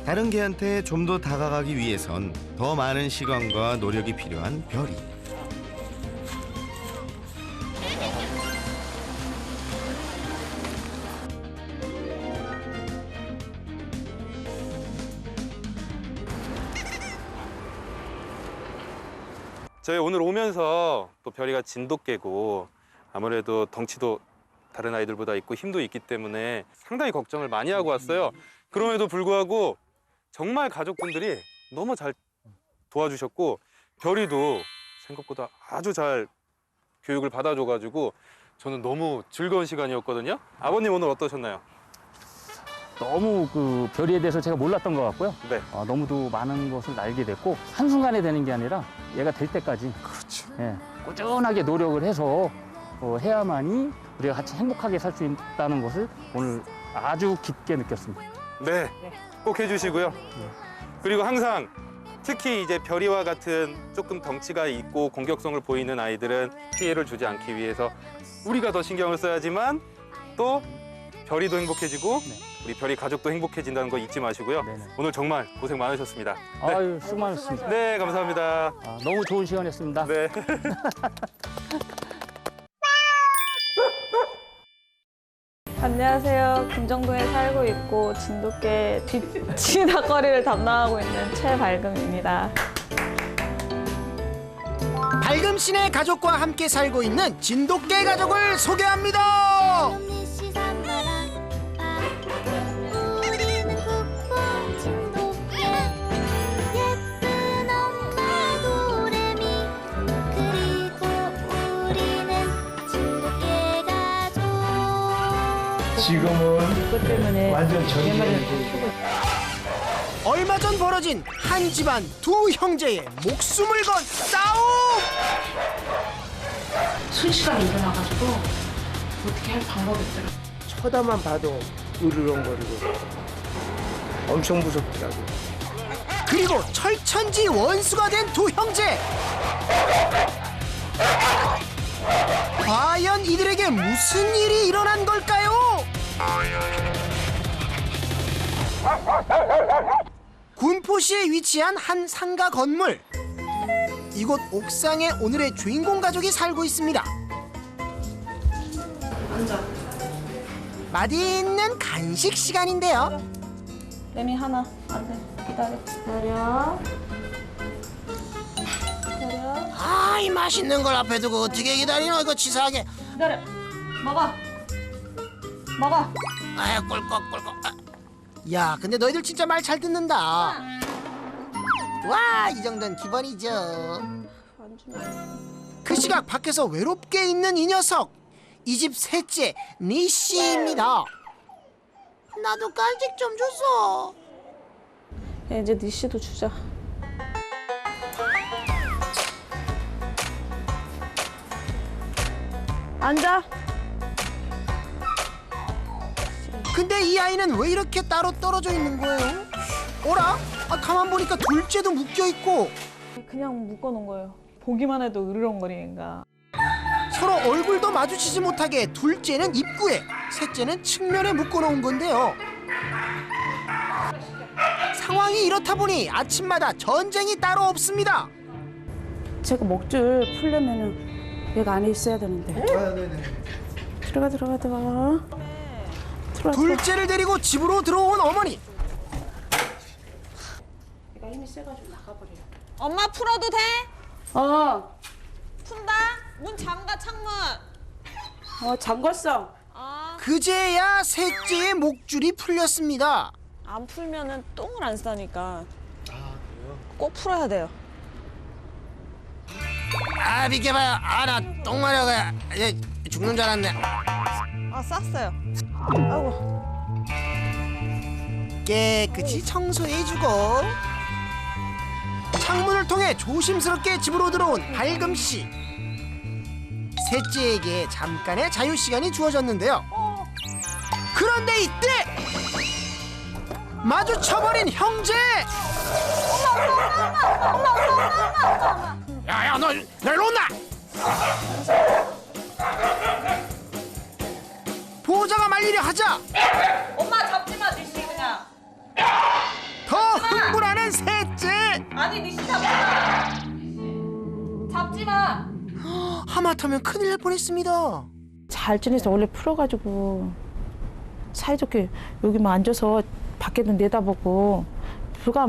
다른 개한테 좀 더 다가가기 위해선 더 많은 시간과 노력이 필요한 별이. 저희 오늘 오면서 또 별이가 진돗개고 아무래도 덩치도 다른 아이들보다 있고 힘도 있기 때문에 상당히 걱정을 많이 하고 왔어요. 그럼에도 불구하고 정말 가족분들이 너무 잘 도와주셨고 별이도 생각보다 아주 잘 교육을 받아줘가지고 저는 너무 즐거운 시간이었거든요. 아버님 오늘 어떠셨나요? 너무 그 별이에 대해서 제가 몰랐던 것 같고요. 네. 너무도 많은 것을 알게 됐고 한순간에 되는 게 아니라 얘가 될 때까지 예, 꾸준하게 노력을 해서 해야만이 우리가 같이 행복하게 살 수 있다는 것을 오늘 아주 깊게 느꼈습니다. 네, 꼭 해주시고요. 그리고 항상 특히 이제 별이와 같은 조금 덩치가 있고 공격성을 보이는 아이들은 피해를 주지 않기 위해서 우리가 더 신경을 써야지만 또 별이도 행복해지고 우리 별이 가족도 행복해진다는 거 잊지 마시고요. 네네. 오늘 정말 고생 많으셨습니다. 네, 아유 수고 많으셨습니다. 네 감사합니다. 너무 좋은 시간이었습니다. 네. 안녕하세요. 금정동에 살고 있고 진돗개 뒤치다거리를 담당하고 있는 최발금입니다. 발금씨네 가족과 함께 살고 있는 진돗개 가족을 소개합니다. 우리는 국뽕 진돗개 예쁜 엄마 도레미 그리고 우리는 진돗개 가족. 지금은 완전 정리해. 얼마 전 벌어진 한 집안 두 형제의 목숨을 건 싸움. 순식간에 일어나가지고 어떻게 할 방법이 없더라. 쳐다만 봐도 으르렁거리고 엄청 무섭더라고. 그리고 철천지 원수가 된 두 형제. 과연 이들에게 무슨 일이 일어난 걸까요? 군포시에 위치한 한 상가 건물. 이곳 옥상에 오늘의 주인공 가족이 살고 있습니다. 맛있는 간식 시간인데요. 레미 하나. 안 돼. 기다려. 기다려. 아이 맛있는 걸 앞에 두고 어떻게 기다리노 이거 치사하게. 기다려. 먹어. 먹어. 아 꿀꺽꿀꺽. 야 근데 너희들 진짜 말 잘 듣는다. 와 이 정도는 기본이죠. 그 시각 밖에서 외롭게 있는 이 녀석. 이 집 셋째 니씨입니다. 나도 간식 좀 줬어. 이제 니씨도 주자. 앉아. 근데 이 아이는 왜 이렇게 따로 떨어져 있는 거예요? 어라? 가만 보니까 둘째도 묶여 있고 그냥 묶어놓은 거예요. 보기만 해도 으르렁거리니까. 서로 얼굴도 마주치지 못하게 둘째는 입구에, 셋째는 측면에 묶어놓은 건데요. 상황이 이렇다 보니 아침마다 전쟁이 따로 없습니다. 제가 목줄 풀려면은 얘가 안에 있어야 되는데. 들어가. 둘째를 데리고 집으로 들어온 어머니. 얘가 힘이 세가지고 나가버려요. 엄마 풀어도 돼? 푼다? 문 잠가 창문. 잠궜어. 그제야 셋째의 목줄이 풀렸습니다. 안 풀면은 똥을 안 싸니까. 꼭 풀어야 돼요. 비켜봐요. 나 똥 마려가 죽는 줄 알았네. 쌌어요. 아이고. 깨끗이 청소해주고 창문을 통해 조심스럽게 집으로 들어온 밝음 씨. 셋째에게 잠깐의 자유 시간이 주어졌는데요. 그런데 이때 마주쳐버린 형제. 야야 너 일로 온나. 보호자가 말리려 하자 엄마 잡지 마, 니씨 그냥. 더 흥분하는 셋째. 아니, 니씨 잡지 마. 잡지 마. 하마터면 큰일 날 뻔했습니다. 잘 지내서 원래 풀어가지고 사이좋게 여기만 앉아서 밖에도 내다보고 불과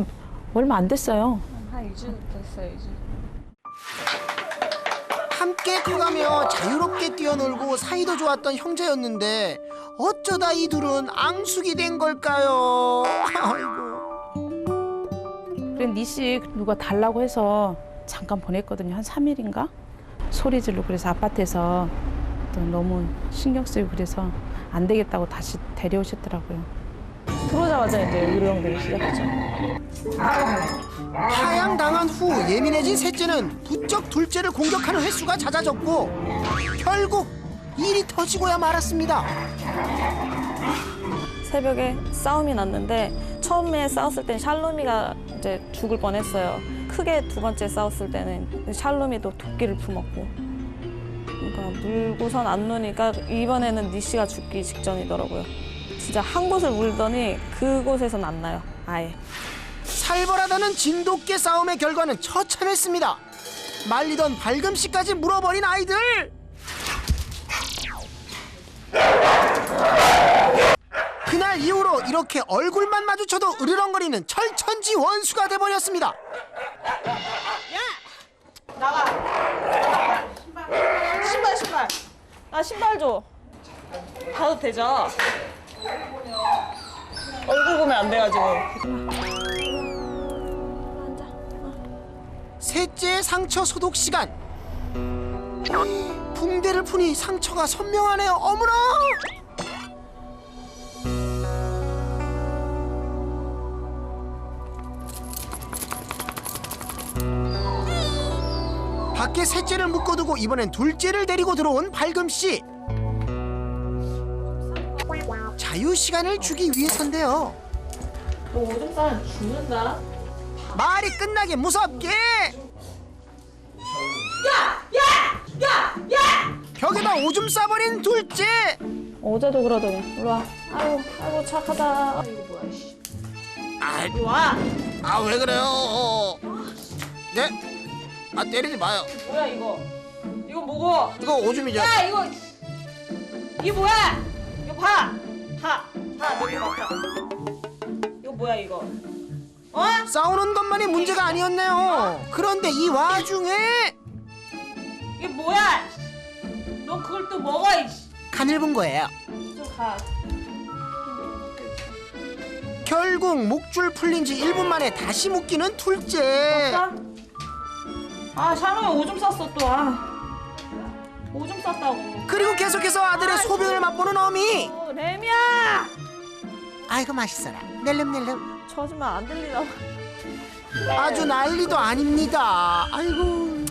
얼마 안 됐어요. 한 2주 됐어요, 2주. 함께 커가며 자유롭게 뛰어놀고 사이도 좋았던 형제였는데 어쩌다 이 둘은 앙숙이 된 걸까요? 아이고. 그래 니씨 누가 달라고 해서 잠깐 보냈거든요. 한 3일인가? 소리 지르고 그래서 아파트에서 또 너무 신경 쓰이고 그래서 안 되겠다고 다시 데려오셨더라고요. 들어오자마자 이제 으르렁대기 시작하죠. 하양당한 후 예민해진 셋째는 부쩍 둘째를 공격하는 횟수가 잦아졌고 결국 일이 터지고야 말았습니다. 새벽에 싸움이 났는데 처음에 싸웠을 땐 샬롬이가 이제 죽을 뻔했어요. 크게 두 번째 싸웠을 때는 샬롬이도 도끼를 품었고, 그러니까 물고선 안 노니까 이번에는 니씨가 죽기 직전이더라고요. 진짜 한 곳을 물더니 그곳에선 안 나요, 아예. 살벌하다는 진돗개 싸움의 결과는 처참했습니다. 말리던 밝음 씨까지 물어버린 아이들. 그날 이후로 이렇게 얼굴만 마주쳐도 으르렁거리는 철천지 원수가 돼버렸습니다. 나가. 신발. 나 신발 줘. 가도 되죠? 얼굴 보면 안 돼가지고. 셋째 상처 소독 시간. 붕대를 푸니 상처가 선명하네요. 어머나! 밖에 셋째를 묶어두고 이번엔 둘째를 데리고 들어온 밝음 씨. 자유 시간을 주기 위해서인데요. 너 오줌 싸면 죽는다. 말이 끝나게 무섭게. 벽에다 오줌 싸버린 둘째. 어제도 그러더니 이리 와. 아이고 착하다. 이거 뭐야 씨. 이리 와. 왜 그래요? 네? 때리지 마요. 뭐야 이거? 이거 뭐고? 이거 오줌이죠. 야 이거 이게 뭐야? 이거 봐. 내게 맡아. 이거 뭐야 이거? 싸우는 것만이 문제가 아니었네요. 그런데 이 와중에 이게 뭐야? 너 그걸 또 먹어 이씨. 가늘은 거예요. 좀 가. 결국 목줄 풀린 지 1분 만에 다시 묶이는 둘째. 샤롬이 오줌 쌌어 또. 오줌 쌌다고. 그리고 계속해서 아들의 소변을 맛보는 어미. 레미야. 아이고 맛있어라. 낼름낼름. 저지만 안 들리나? 아주 난리도 아닙니다. 아이고.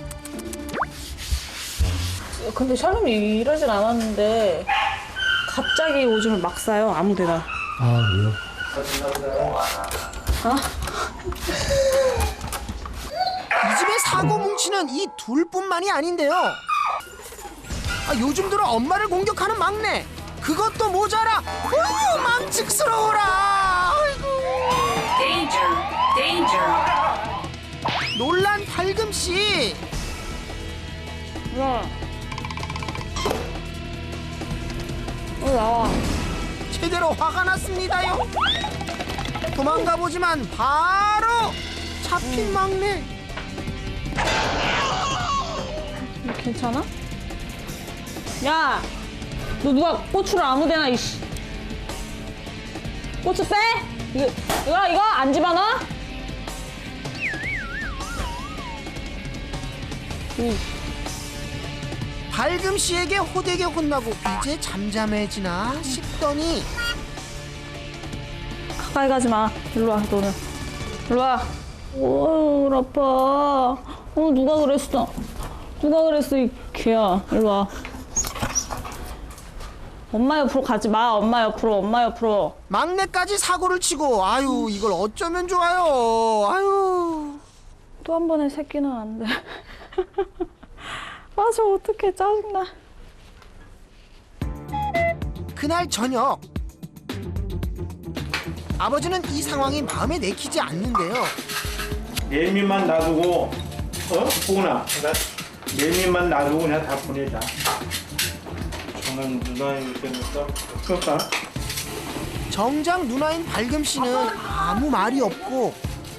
근데 샬롬이 이러진 않았는데 갑자기 오줌을 막 싸요, 아무데나. 아 왜요? 이 집에 사고 뭉치는 이 둘뿐만이 아닌데요. 요즘 들어 엄마를 공격하는 막내. 그것도 모자라. 망측스러워라. 아이고. 놀란 밝음 씨. 야. 나와. 제대로 화가 났습니다요. 도망가 보지만 바로 잡힌 막내. 너 괜찮아? 야, 너 누가 고추를 아무데나 이씨. 고추 쎄? 이거 안 집어넣어? 밝음 씨에게 호되게 혼나고 이제 잠잠해지나 싶더니 가까이 가지 마. 일로 와, 너는. 일로 와. 아파. 누가 그랬어? 누가 그랬어, 이 개야. 일로 와. 엄마 옆으로 가지 마. 엄마 옆으로. 막내까지 사고를 치고 아유 이걸 어쩌면 좋아요. 아유. 또 한 번의 새끼는 안 돼. 아, 저 어떡해. 짜증나. 그날 저녁 아버지는 이 상황이 마음에 내키지 않는데요. 내일만 놔두고 보구나. 내일만 놔두고 그냥 다 보내자. 저는 누나일 때는 그럴까? 정작 누나인 밝음 씨는 아무 말이 없고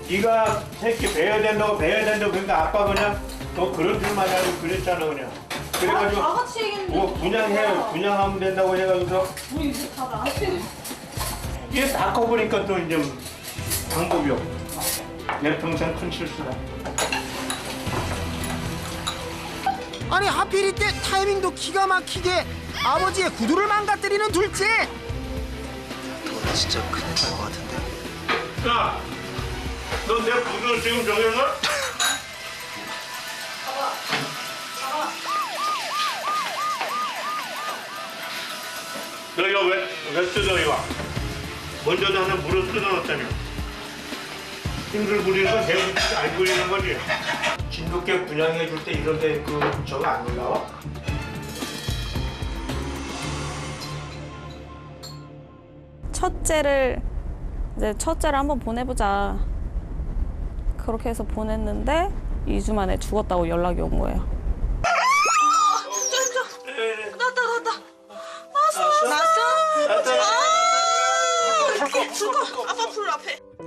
네가 새끼 배워야 된다고 그러니까 아빠 그냥 너 그런 줄만 알고 그랬잖아 그냥. 그래가지고 다 같이 얘기했는데. 뭐 분양하면 된다고 해가지고 우리 이제 다 나한테. 이게 다 커보니까 또 이제 방법이 없고 내 평생 큰 실수다. 아니 하필 이때 타이밍도 기가 막히게 아버지의 구두를 망가뜨리는 둘째. 너 진짜 큰일 날 것 같은데. 야, 너 내 구두를 지금 정했나? 너 이거 왜 뜯어 이거? 먼저 나는 물을 뜯어놨다며. 힘들 부리는 건 내가 안 부리는 거지. 진돗개 분양해 줄 때 이런 데 저거 안 올라와? 첫째를 한번 보내보자. 그렇게 해서 보냈는데 2주 만에 죽었다고 연락이 온 거예요.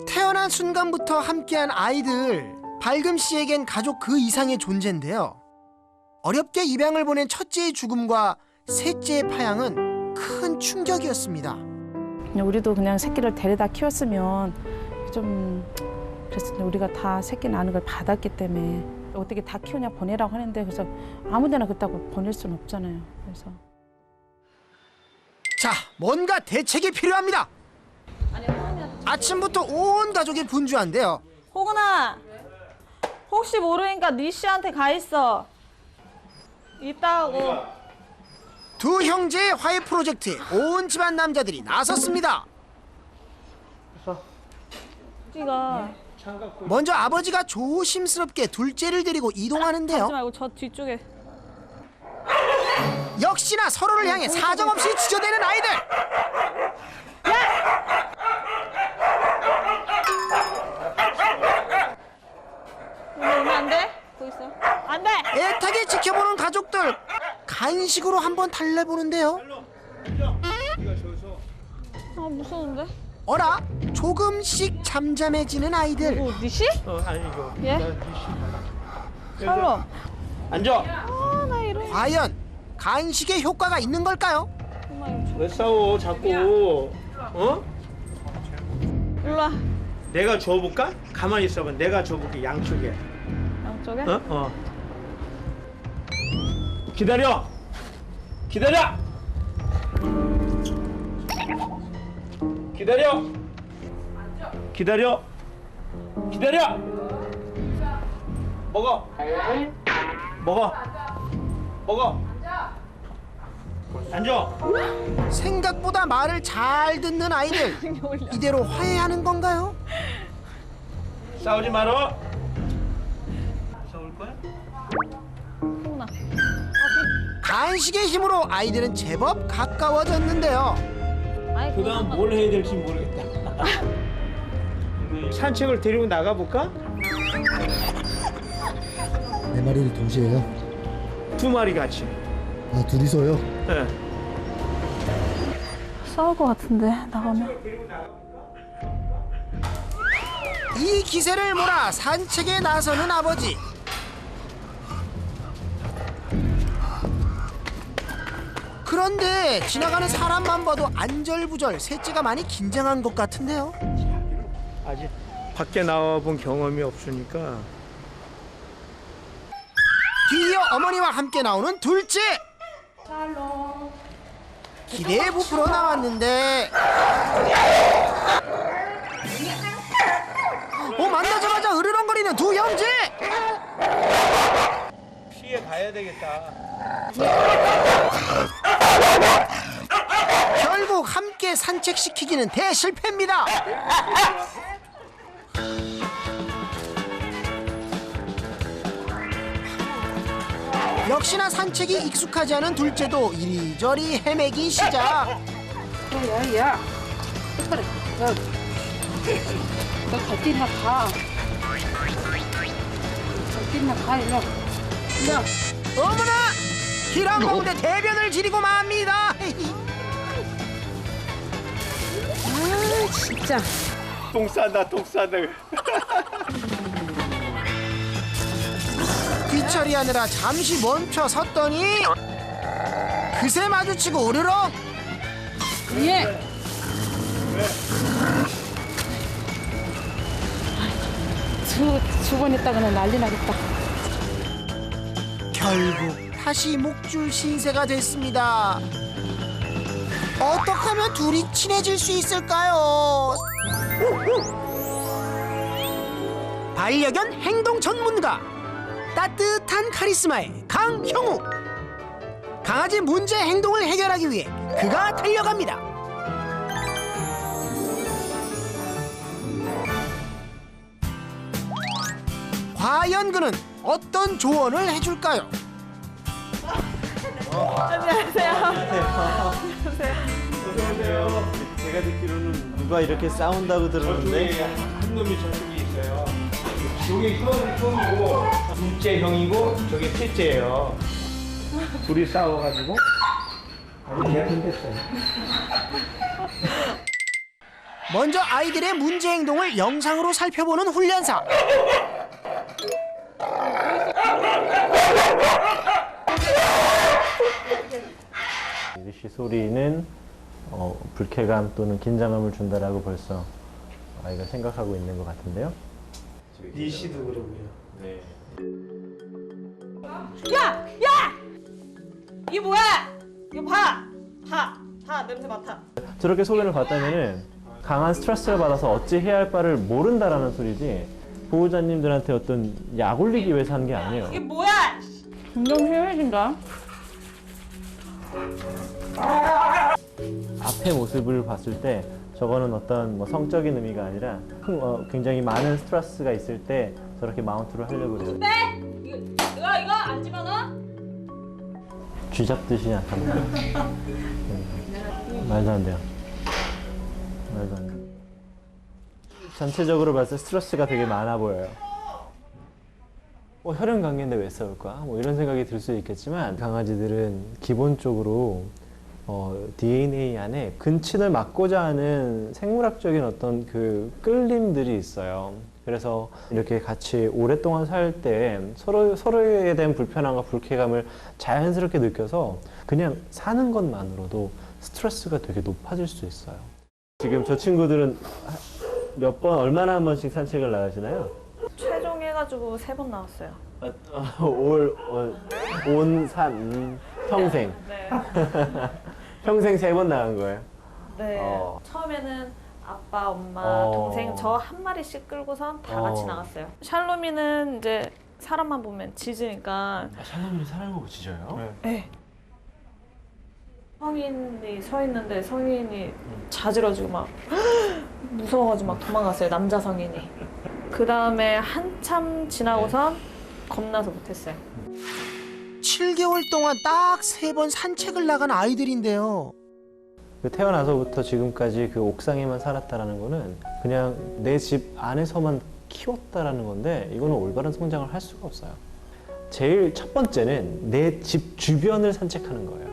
태어난 순간부터 함께한 아이들. 밝음 씨에겐 가족 그 이상의 존재인데요. 어렵게 입양을 보낸 첫째의 죽음과 셋째의 파양은 큰 충격이었습니다. 우리도 그냥 새끼를 데려다 키웠으면 좀 그랬을 때 우리가 다 새끼 낳는 걸 받았기 때문에 어떻게 다 키우냐 보내라고 하는데 그래서 아무데나 그렇다고 보낼 수는 없잖아요. 그래서 자, 뭔가 대책이 필요합니다. 아침부터 온 가족이 분주한데요. 호근아, 혹시 모르니까 니 씨한테 가 있어. 있다고. 두 형제의 화해 프로젝트에 온 집안 남자들이 나섰습니다. 네가 먼저 아버지가 조심스럽게 둘째를 데리고 이동하는데요. 하지 말고 저 뒤쪽에. 역시나 서로를 향해 사정없이 지저대는 아이들. 오면 안 돼? 거기 있어. 안 돼. 애타게 지켜보는 가족들. 간식으로 한번 달래보는데요. 아, 무서운데? 어라? 조금씩 잠잠해지는 아이들. 니 씨? 아니죠. 예? 샬롬. 앉아. 나 이런. 과연 간식의 효과가 있는 걸까요? 왜 싸워 자꾸? 일로 와. 내가 줘볼까? 가만히 있어봐. 내가 줘볼게 양쪽에. 양쪽에? 기다려. 기다려. 기다려. 기다려. 기다려. 먹어. 먹어. 먹어. 앉아. 생각보다 말을 잘 듣는 아이들. 이대로 화해하는 건가요? 싸우지 말어. 싸울 거야? 간식의 힘으로 아이들은 제법 가까워졌는데요. 그다음 뭘 해야 될지 모르겠다. 산책을 데리고 나가볼까? 네 마리를 동시에 해요? 2마리 같이. 아, 둘이서요? 네. 싸울 것 같은데 나가면. 이 기세를 몰아 산책에 나서는 아버지. 그런데 지나가는 사람만 봐도 안절부절 셋째가 많이 긴장한 것 같은데요. 아직 밖에 나와본 경험이 없으니까. 뒤이어 어머니와 함께 나오는 둘째. 기대에 부풀어 나왔는데 만나자마자 으르렁거리는 두 형제. 피해 가야 되겠다. 결국 함께 산책시키기는 대실패입니다. 역시나 산책이 익숙하지 않은 둘째도 이리저리 헤매기 시작. 야야야 똑바로 너갈 길이나 가. 갈 길이나 가 일로. 어머나! 길 한가운데 대변을 지리고 맙니다. 아 진짜. 똥 싸다. 뒤처리하느라 잠시 멈춰 섰더니 그새 마주치고 으르렁. 예. 두 번 있다가는 난리 나겠다. 결국 다시 목줄 신세가 됐습니다. 어떻게 하면 둘이 친해질 수 있을까요? 반려견 행동 전문가, 따뜻한 카리스마의 강형우. 강아지 문제 행동을 해결하기 위해 그가 달려갑니다. 과연 그는 어떤 조언을 해줄까요? 안녕하세요. 어서오세요. 제가 듣기로는 누가 이렇게 싸운다고 들었는데 한 놈이 저쪽에 있어요. 여기 형이고 둘째 형이고 저게 셋째예요. 둘이 싸워가지고 개편됐어요. 먼저 아이들의 문제 행동을 영상으로 살펴보는 훈련사. 리시 소리는 불쾌감 또는 긴장감을 준다라고 벌써 아이가 생각하고 있는 것 같은데요. 리시도 그러고요. 네. 야! 이게 뭐야? 이거 봐! 냄새 맡아. 저렇게 소변을 봤다면은 강한 스트레스를 받아서 어찌 해야 할 바를 모른다라는 소리지 보호자님들한테 어떤 약 올리기 위해서 하는 게 아니에요. 이게 뭐야? 분명 헤어진다. 앞의 모습을 봤을 때 저거는 어떤 뭐 성적인 의미가 아니라 굉장히 많은 스트레스가 있을 때 저렇게 마운트를 하려고 그래요. 네? 이거 안 집어넣어? 쥐잡듯이 나타납니다. 말도 안 돼요. 말도 안 돼요. 전체적으로 봤을 때 스트레스가 되게 많아 보여요. 혈연 관계인데 왜 싸울까? 뭐 이런 생각이 들 수 있겠지만 강아지들은 기본적으로 DNA 안에 근친을 막고자 하는 생물학적인 어떤 그 끌림들이 있어요. 그래서 이렇게 같이 오랫동안 살 때 서로에 대한 불편함과 불쾌감을 자연스럽게 느껴서 그냥 사는 것만으로도 스트레스가 되게 높아질 수 있어요. 지금 저 친구들은 몇 번, 얼마나 한 번씩 산책을 나가시나요? 최종 해가지고 3번 나왔어요. 온 산, 평생. 네. 평생 3번 나간 거예요? 네. 처음에는 아빠, 엄마, 동생 저 한 마리씩 끌고선 다 같이 나갔어요. 샬롬이는 이제 사람만 보면 짖으니까. 샬롬이 사람을 보고 짖어요? 네. 성인이 서 있는데 성인이 자지러지고 막 무서워가지고 막 도망갔어요. 남자 성인이. 그 다음에 한참 지나고선 겁나서 못했어요. 7개월 동안 딱 3번 산책을 나간 아이들인데요. 태어나서부터 지금까지 그 옥상에만 살았다라는 거는 그냥 내 집 안에서만 키웠다라는 건데 이거는 올바른 성장을 할 수가 없어요. 제일 첫 번째는 내 집 주변을 산책하는 거예요.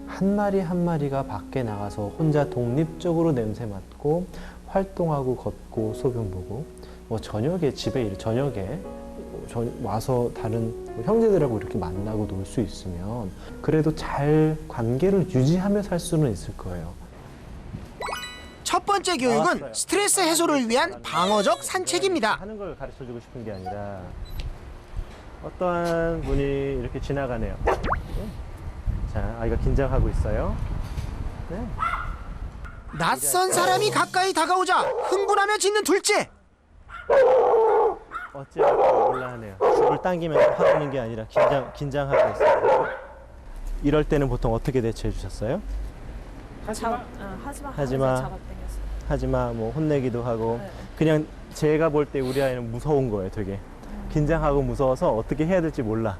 한 마리 한 마리가 밖에 나가서 혼자 독립적으로 냄새 맡고 활동하고 걷고 소변 보고 뭐 저녁에 와서 다른 형제들하고 이렇게 만나고 놀 수 있으면 그래도 잘 관계를 유지하며 살 수는 있을 거예요. 첫 번째 교육은 스트레스 해소를 위한 방어적 산책입니다. 하는 걸 가르쳐주고 싶은 게 아니라 어떠한 분이 이렇게 지나가네요. 자, 아이가 긴장하고 있어요. 네. 낯선 사람이 가까이 다가오자 흥분하며 짖는 둘째. 어찌할까 몰라하네요. 줄을 당기면서 하는 게 아니라 긴장하고 있어요. 이럴 때는 보통 어떻게 대처해 주셨어요? 하지마 뭐 혼내기도 하고 그냥 제가 볼 때 우리 아이는 무서운 거예요. 되게 긴장하고 무서워서 어떻게 해야 될지 몰라.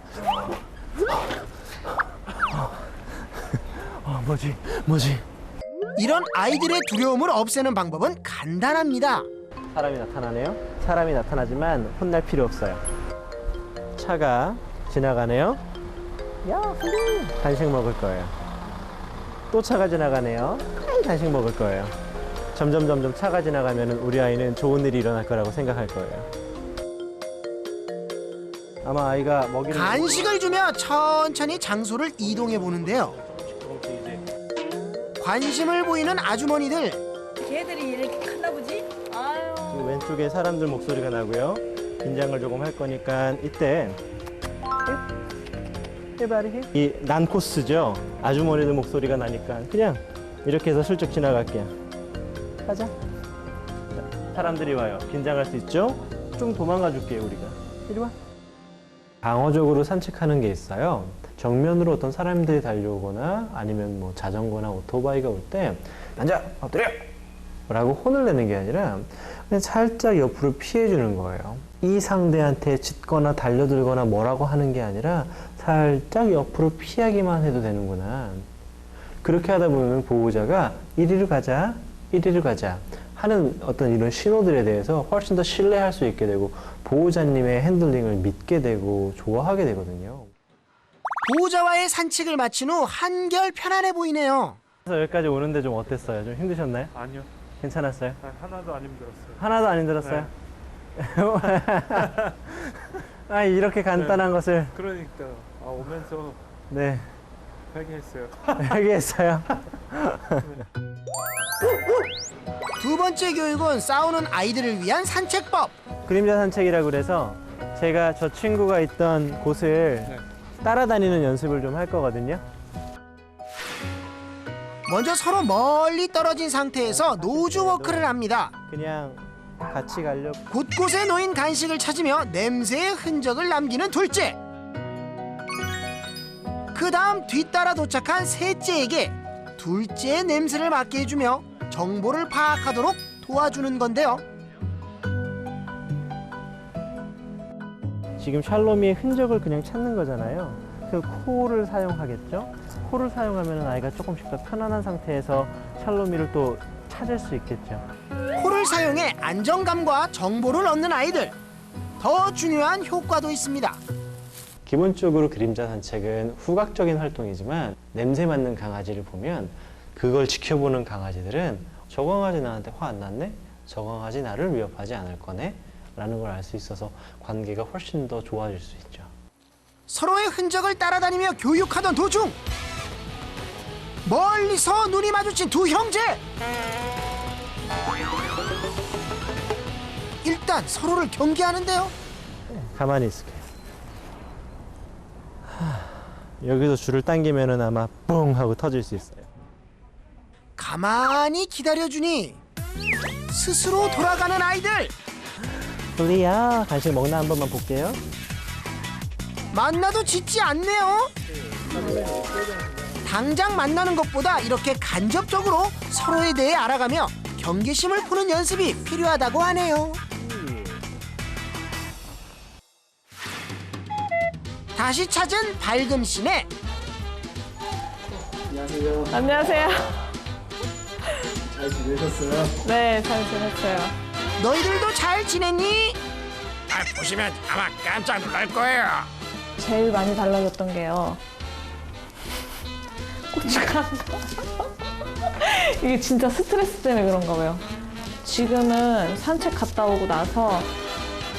뭐지? 이런 아이들의 두려움을 없애는 방법은 간단합니다. 사람이 나타나네요. 사람이 나타나지만 혼날 필요 없어요. 차가 지나가네요. 간식 먹을 거예요. 또 차가 지나가네요. 간식 먹을 거예요. 점점 차가 지나가면 우리 아이는 좋은 일이 일어날 거라고 생각할 거예요. 아마 아이가 먹이는 간식을 주며 천천히 장소를 이동해 보는데요. 관심을 보이는 아주머니들. 걔들이 이렇게 컸나 보지? 아유. 지금 왼쪽에 사람들 목소리가 나고요. 긴장을 조금 할 거니까 이때 이 난코스죠. 아주머니들 목소리가 나니까 그냥 이렇게 해서 슬쩍 지나갈게요. 가자. 사람들이 와요. 긴장할 수 있죠? 좀 도망가 줄게요, 우리가. 이리 와. 방어적으로 산책하는 게 있어요. 정면으로 어떤 사람들이 달려오거나 아니면 뭐 자전거나 오토바이가 올 때 앉아! 엎드려! 라고 혼을 내는 게 아니라 그냥 살짝 옆으로 피해주는 거예요. 이 상대한테 짖거나 달려들거나 뭐라고 하는 게 아니라 살짝 옆으로 피하기만 해도 되는구나. 그렇게 하다 보면 보호자가 이리로 가자 하는 어떤 이런 신호들에 대해서 훨씬 더 신뢰할 수 있게 되고 보호자님의 핸들링을 믿게 되고 좋아하게 되거든요. 보호자와의 산책을 마친 후 한결 편안해 보이네요. 그래서 여기까지 오는데 좀 어땠어요? 좀 힘드셨나요? 아니요. 괜찮았어요? 하나도 안 힘들었어요. 하나도 안 힘들었어요? 아, 이렇게 간단한 것을. 그러니까 오면서 네. 회개했어요. 회개했어요. 두 번째 교육은 싸우는 아이들을 위한 산책법. 그림자 산책이라고 그래서 제가 저 친구가 있던 곳을 따라다니는 연습을 좀 할 거거든요. 먼저 서로 멀리 떨어진 상태에서 노즈 워크를 합니다. 그냥 같이 가려고. 곳곳에 놓인 간식을 찾으며 냄새의 흔적을 남기는 둘째. 그 다음 뒤따라 도착한 셋째에게 둘째의 냄새를 맡게 해주며 정보를 파악하도록 도와주는 건데요. 지금 샬롬이의 흔적을 그냥 찾는 거잖아요. 그 코를 사용하겠죠. 코를 사용하면 아이가 조금씩 더 편안한 상태에서 샬롬이를 또 찾을 수 있겠죠. 코를 사용해 안정감과 정보를 얻는 아이들. 더 중요한 효과도 있습니다. 기본적으로 그림자 산책은 후각적인 활동이지만 냄새 맡는 강아지를 보면 그걸 지켜보는 강아지들은 저 강아지 나한테 화 안 났네? 저 강아지 나를 위협하지 않을 거네? 라는 걸 알 수 있어서 관계가 훨씬 더 좋아질 수 있죠. 서로의 흔적을 따라다니며 교육하던 도중 멀리서 눈이 마주친 두 형제. 일단 서로를 경계하는데요. 가만히 있을게요. 여기서 줄을 당기면은 아마 뿡 하고 터질 수 있어요. 가만히 기다려주니 스스로 돌아가는 아이들. 블리야, 간식 먹나 한 번만 볼게요. 만나도 짖지 않네요. 당장 만나는 것보다 이렇게 간접적으로 서로에 대해 알아가며 경계심을 푸는 연습이 필요하다고 하네요. 다시 찾은 밝은 시내. 안녕하세요. 안녕하세요. 잘 지내셨어요? 네, 잘 지냈어요. 너희들도 잘 지냈니? 보시면 아마 깜짝 놀랄 거예요. 제일 많이 달라졌던 게요. 고춧가루. 이게 진짜 스트레스 때문에 그런가 봐요. 지금은 산책 갔다 오고 나서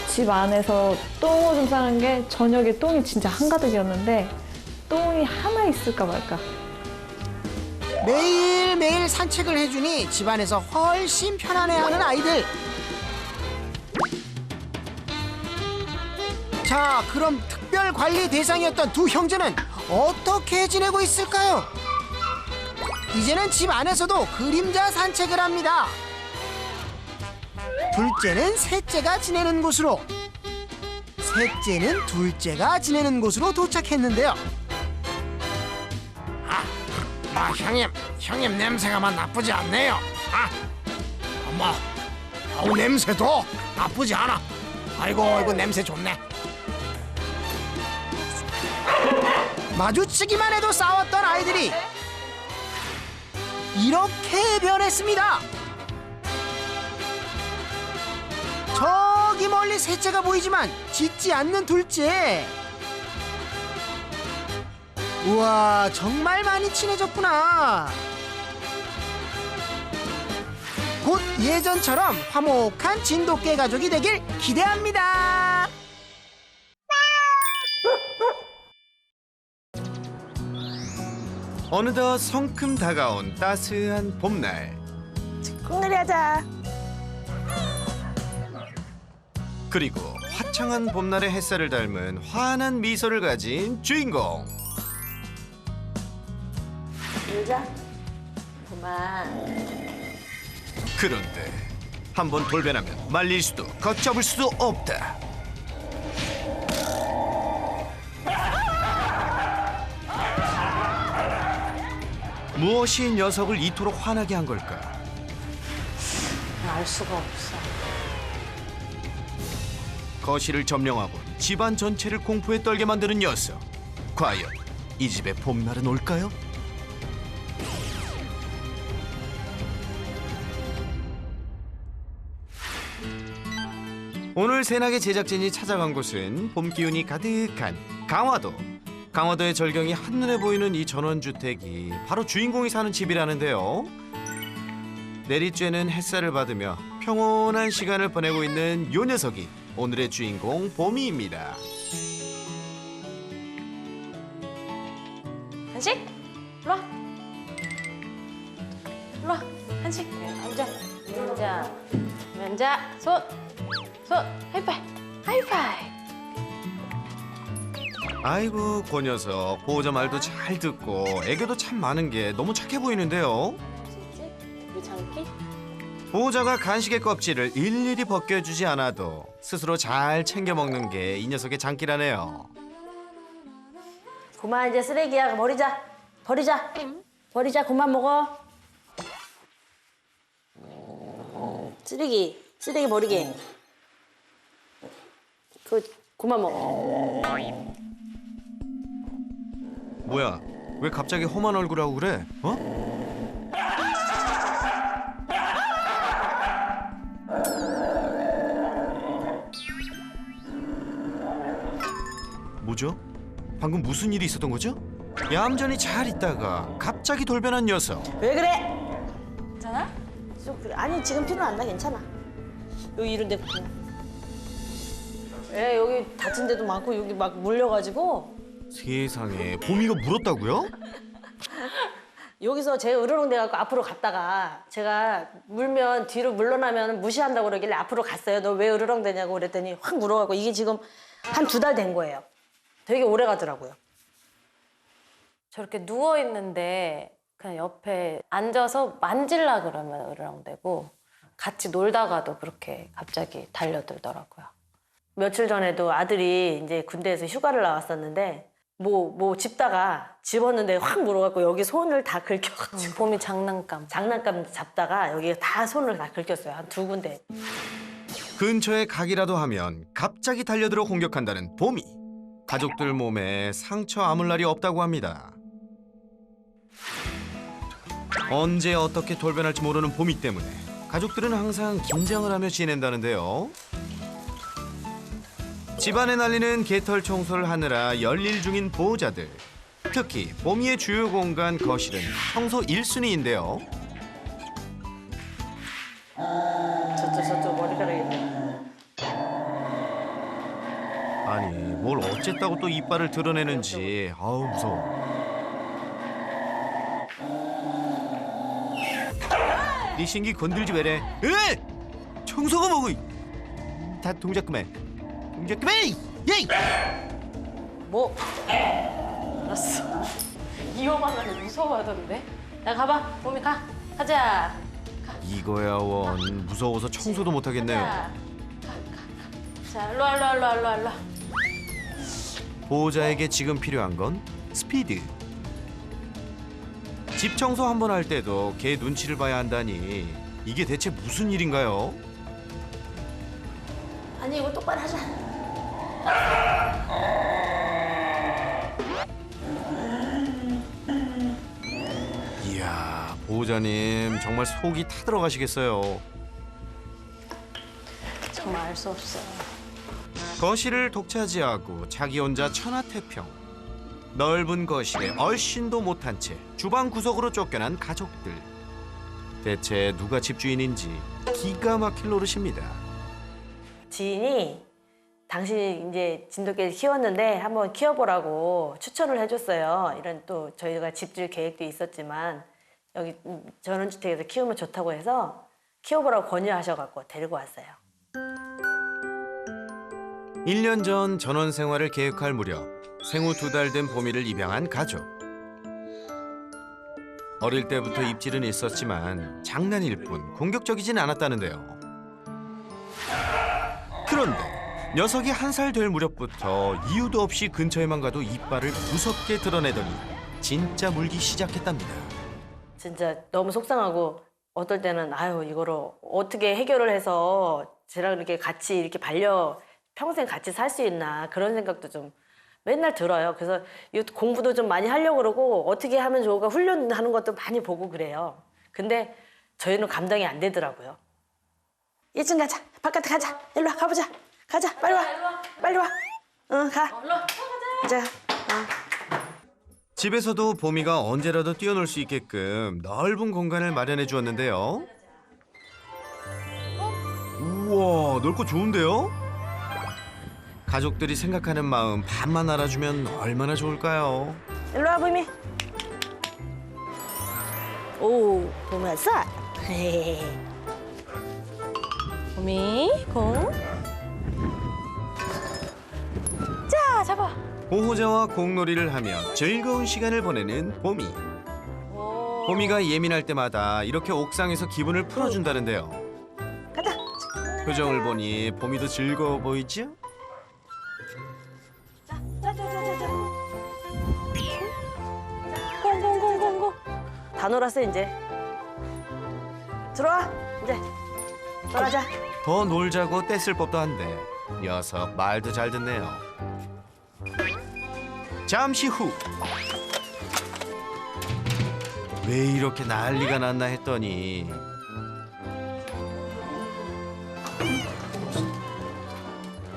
집 안에서 똥오줌 싸는 게 저녁에 똥이 진짜 한가득이었는데 똥이 하나 있을까 말까. 매일매일 산책을 해주니 집안에서 훨씬 편안해하는 아이들. 자, 그럼 특별 관리 대상이었던 두 형제는 어떻게 지내고 있을까요? 이제는 집 안에서도 그림자 산책을 합니다. 둘째는 셋째가 지내는 곳으로, 셋째는 둘째가 지내는 곳으로 도착했는데요. 형님 냄새가 나쁘지 않네요. 엄마, 냄새도 나쁘지 않아. 아이고 냄새 좋네. 마주치기만 해도 싸웠던 아이들이 이렇게 변했습니다. 저기 멀리 셋째가 보이지만 짖지 않는 둘째. 우와, 정말 많이 친해졌구나. 곧 예전처럼 화목한 진돗개 가족이 되길 기대합니다. 어느덧 성큼 다가온 따스한 봄날. 콩놀이 하자. 그리고 화창한 봄날의 햇살을 닮은 환한 미소를 가진 주인공. 놀자. 그만. 그런데 한번 돌변하면 말릴 수도 걷잡을 수도 없다. 무엇이 녀석을 이토록 화나게 한 걸까? 알 수가 없어. 거실을 점령하고 집안 전체를 공포에 떨게 만드는 녀석. 과연 이 집에 봄날은 올까요? 오늘 새나게 제작진이 찾아간 곳은 봄 기운이 가득한 강화도. 강화도의 절경이 한눈에 보이는 이 전원주택이 바로 주인공이 사는 집이라는데요. 내리쬐는 햇살을 받으며 평온한 시간을 보내고 있는 요 녀석이 오늘의 주인공 봄이입니다. 한식? 일로 와. 일로 와. 한식. 앉아. 앉아. 손. 하이파이. 하이파이. 아이고, 그 녀석 보호자 말도 잘 듣고 애교도 참 많은 게 너무 착해 보이는데요. 이 장기? 보호자가 간식의 껍질을 일일이 벗겨주지 않아도 스스로 잘 챙겨 먹는 게 이 녀석의 장기라네요. 그만 이제 쓰레기야. 버리자. 버리자. 그만 먹어. 쓰레기 버리게. 그만 먹어. 뭐야, 왜 갑자기 험한 얼굴하고 그래? 어? 뭐죠? 방금 무슨 일이 있었던 거죠? 얌전히 잘 있다가 갑자기 돌변한 녀석. 왜 그래? 괜찮아? 좀 그래. 아니 지금 피는 안 나. 괜찮아. 여기 이런 데 그냥. 예, 여기 다친 데도 많고 여기 막 물려가지고 세상에, 봄이가 물었다고요? 여기서 제가 으르렁 돼갖고 앞으로 갔다가 제가 물면 뒤로 물러나면 무시한다고 그러길래 앞으로 갔어요. 너 왜 으르렁 되냐고 그랬더니 확 물어갖고 이게 지금 한 2달 된 거예요. 되게 오래 가더라고요. 저렇게 누워 있는데 그냥 옆에 앉아서 만질라 그러면 으르렁대고 같이 놀다가도 그렇게 갑자기 달려들더라고요. 며칠 전에도 아들이 이제 군대에서 휴가를 나왔었는데 뭐 집다가 집었는데 확 물어갖고 여기 손을 다 긁혀가지고 봄이 장난감 잡다가 여기 다 손을 다 긁혔어요. 한 2군데. 근처에 가기라도 하면 갑자기 달려들어 공격한다는 봄이. 가족들 몸에 상처 아물 날이 없다고 합니다. 언제 어떻게 돌변할지 모르는 봄이 때문에 가족들은 항상 긴장을 하며 지낸다는데요. 집안에 날리는 개털 청소를 하느라 열일 중인 보호자들. 특히 봄이의 주요 공간 거실은 청소 1순위인데요. 저쪽 머리카락이 있네. 아니 뭘 어쨌다고 또 이빨을 드러내는지 아우 무서워. 네 신기 건들지 왜래? 에! 청소가 뭐고? 다 동작 그만. 동작 그만! 예이! 뭐? 알았어. 위험하면 무서워하던데. 야 가봐 봄이 가자. 이거야 원 무서워서 청소도 못 하겠네요. 자 일로 와. 보호자에게 지금 필요한 건 스피드. 집 청소 한 번 할 때도 개 눈치를 봐야 한다니 이게 대체 무슨 일인가요? 아니 이거 똑바로 하자. 이야 보호자님 정말 속이 타들어가시겠어요. 정말 알 수 없어요. 거실을 독차지하고 자기 혼자 천하태평. 넓은 거실에 얼씬도 못한 채 주방 구석으로 쫓겨난 가족들. 대체 누가 집주인인지 기가 막힐 노릇입니다. 지인이 당신이 이제 진돗개를 키웠는데 한번 키워보라고 추천을 해줬어요. 이런 또 저희가 집줄 계획도 있었지만 여기 전원주택에서 키우면 좋다고 해서 키워보라고 권유하셔갖고 데리고 왔어요. 1년 전 전원 생활을 계획할 무렵 생후 2달 된 봄이를 입양한 가족. 어릴 때부터 입질은 있었지만 장난일 뿐 공격적이진 않았다는데요. 그런데 녀석이 1살 될 무렵부터 이유도 없이 근처에만 가도 이빨을 무섭게 드러내더니 진짜 물기 시작했답니다. 진짜 너무 속상하고 어떨 때는 아유 이거를 어떻게 해결을 해서 쟤랑 이렇게 같이 이렇게 평생 같이 살 수 있나 그런 생각도 좀 맨날 들어요. 그래서 공부도 좀 많이 하려고 그러고 어떻게 하면 좋을까 훈련하는 것도 많이 보고 그래요. 근데 저희는 감당이 안 되더라고요. 1층 가자. 바깥에 가자. 일로 와. 가보자. 가자. 빨리 와. 빨리 와. 응 가. 가자. 집에서도 봄이가 언제라도 뛰어놀 수 있게끔 넓은 공간을 마련해 주었는데요. 우와 넓고 좋은데요? 가족들이 생각하는 마음 반만 알아주면 얼마나 좋을까요? 일로 와 봄이. 오 봄이 왔어? 봄이 공. 자 잡아. 보호자와 공놀이를 하며 즐거운 시간을 보내는 봄이. 봄이가 예민할 때마다 이렇게 옥상에서 기분을 풀어준다는데요. 가자. 표정을 보니 봄이도 즐거워 보이죠? 자자자자자. 공공공공공. 다 놀았어 이제. 들어와 이제. 놀아자. 더 놀자고 뗐을 법도 한데 녀석 말도 잘 듣네요. 잠시 후. 왜 이렇게 난리가 났나 했더니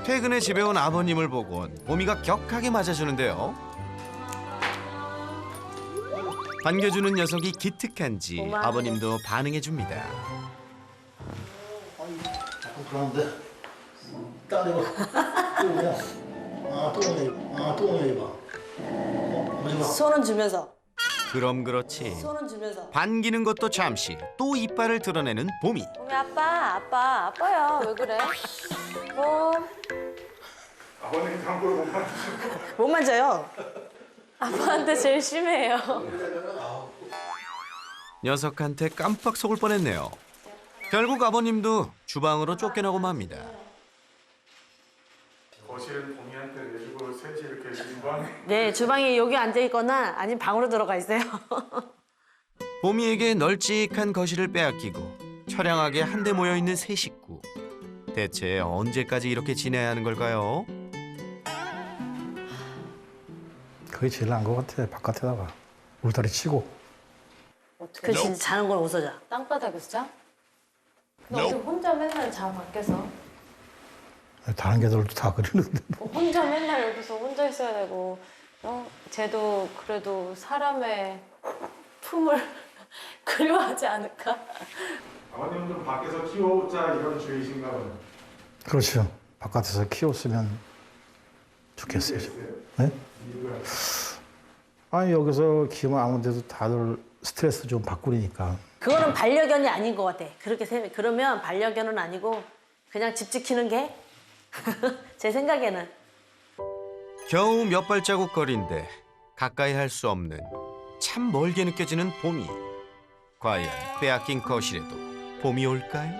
퇴근에 집에 온 아버님을 보곤 봄이가 격하게 맞아주는데요. 반겨주는 녀석이 기특한지 아버님도 반응해줍니다. 그런데 딸이 봐. 또 뭐야? 또 뭐야 이거? 손은 주면서. 그럼 그렇지. 손은 주면서. 반기는 것도 잠시 또 이빨을 드러내는 봄이. 봄이 아빠야 왜 그래? 아버님 함부로 못 만져요. 못 만져요. 아빠한테 제일 심해요. 녀석한테 깜빡 속을 뻔했네요. 결국 아버님도 주방으로 쫓겨나고 맙니다. 거실은 봄이한테 내주고 셋이 이렇게 네, 주방에 여기 앉아 있거나 아니면 방으로 들어가 있어요. 봄이에게 널찍한 거실을 빼앗기고 처량하게 한데 모여 있는 세 식구. 대체 언제까지 이렇게 지내야 하는 걸까요? 그게 제일 나은 것 같아. 바깥에다가 울타리 치고. 그 진짜 자는 건 어디서 자? 땅바닥에서 자? 너 어디 혼자 맨날 자 밖에서? 다른 개들도 다 그러는데. 혼자 맨날 여기서 혼자 있어야 되고 쟤도 그래도 사람의 품을 그리워하지 않을까? 아버님은 밖에서 키워자 이런 주의신가 봐요. 그렇죠. 바깥에서 키웠으면 좋겠어요. 네? 아니 여기서 키우면 아무데도 다들 스트레스 좀 받고 그러니까. 그거는 반려견이 아닌 것 같아. 그러면 반려견은 아니고 그냥 집 지키는 게 제 생각에는. 겨우 몇 발자국 거리인데 가까이 할 수 없는 참 멀게 느껴지는 봄이. 과연 빼앗긴 거실에도 봄이 올까요?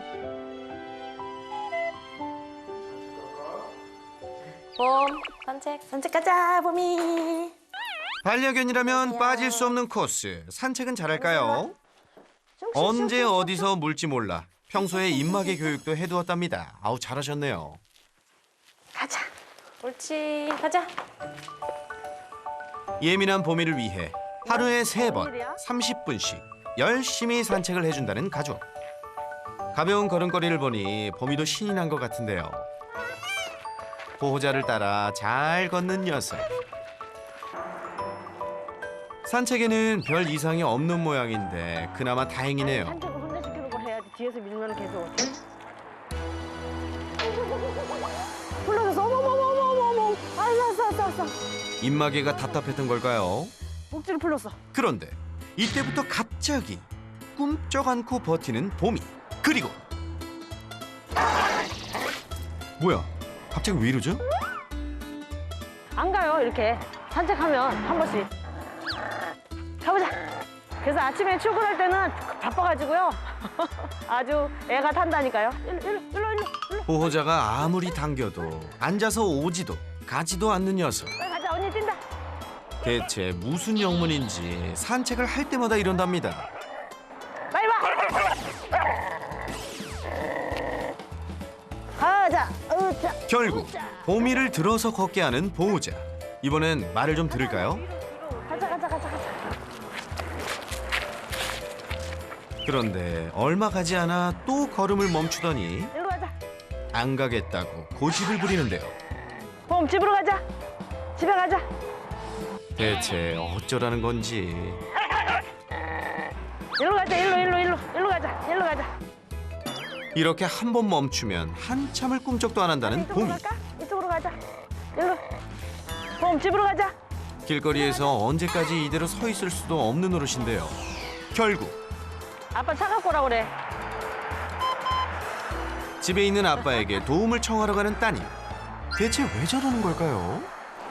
봄 산책 가자 봄이. 반려견이라면 빠질 수 없는 코스. 산책은 잘할까요? 언제 어디서 물지 몰라 평소에 입마개 교육도 해두었답니다. 아우 잘하셨네요. 가자. 옳지 가자. 예민한 봄이를 위해 하루에 3번 30분씩 열심히 산책을 해준다는 가족. 가벼운 걸음걸이를 보니 봄이도 신이 난 것 같은데요. 보호자를 따라 잘 걷는 녀석. 산책에는 별 이상이 없는 모양인데 그나마 다행이네요. 산책을 혼자 시키는 거 해야지. 뒤에서 밀면 계속 어때? 불러서 어머머머머머머. 알았어. 입마개가 답답했던 걸까요? 목줄을 풀렀어. 그런데 이때부터 갑자기 꿈쩍 않고 버티는 봄이. 그리고 뭐야? 갑자기 왜 이러죠? 안 가요 이렇게 산책하면 한 번씩. 가보자. 그래서 아침에 출근할 때는 바빠가지고요. 아주 애가 탄다니까요. 일로. 보호자가 아무리 당겨도 앉아서 오지도 가지도 않는 녀석. 빨리 가자. 언니 뛴다. 대체 무슨 영문인지 산책을 할 때마다 이런답니다. 빨리 와. 가자. 결국 봄이를 들어서 걷게 하는 보호자. 이번엔 말을 좀 들을까요? 가자. 그런데 얼마 가지 않아 또 걸음을 멈추더니 일로 가자. 안 가겠다고 고집을 부리는데요. 봄 집으로 가자. 집에 가자. 대체 어쩌라는 건지. 일로 가자. 일로 가자. 이렇게 한 번 멈추면 한참을 꿈쩍도 안 한다는 봄이. 이쪽으로 가자. 일로. 봄 집으로 가자. 길거리에서 언제까지 이대로 서 있을 수도 없는 노릇인데요. 결국 아빠 차 갖고 오라 그래. 집에 있는 아빠에게 도움을 청하러 가는 따님. 대체 왜 저러는 걸까요?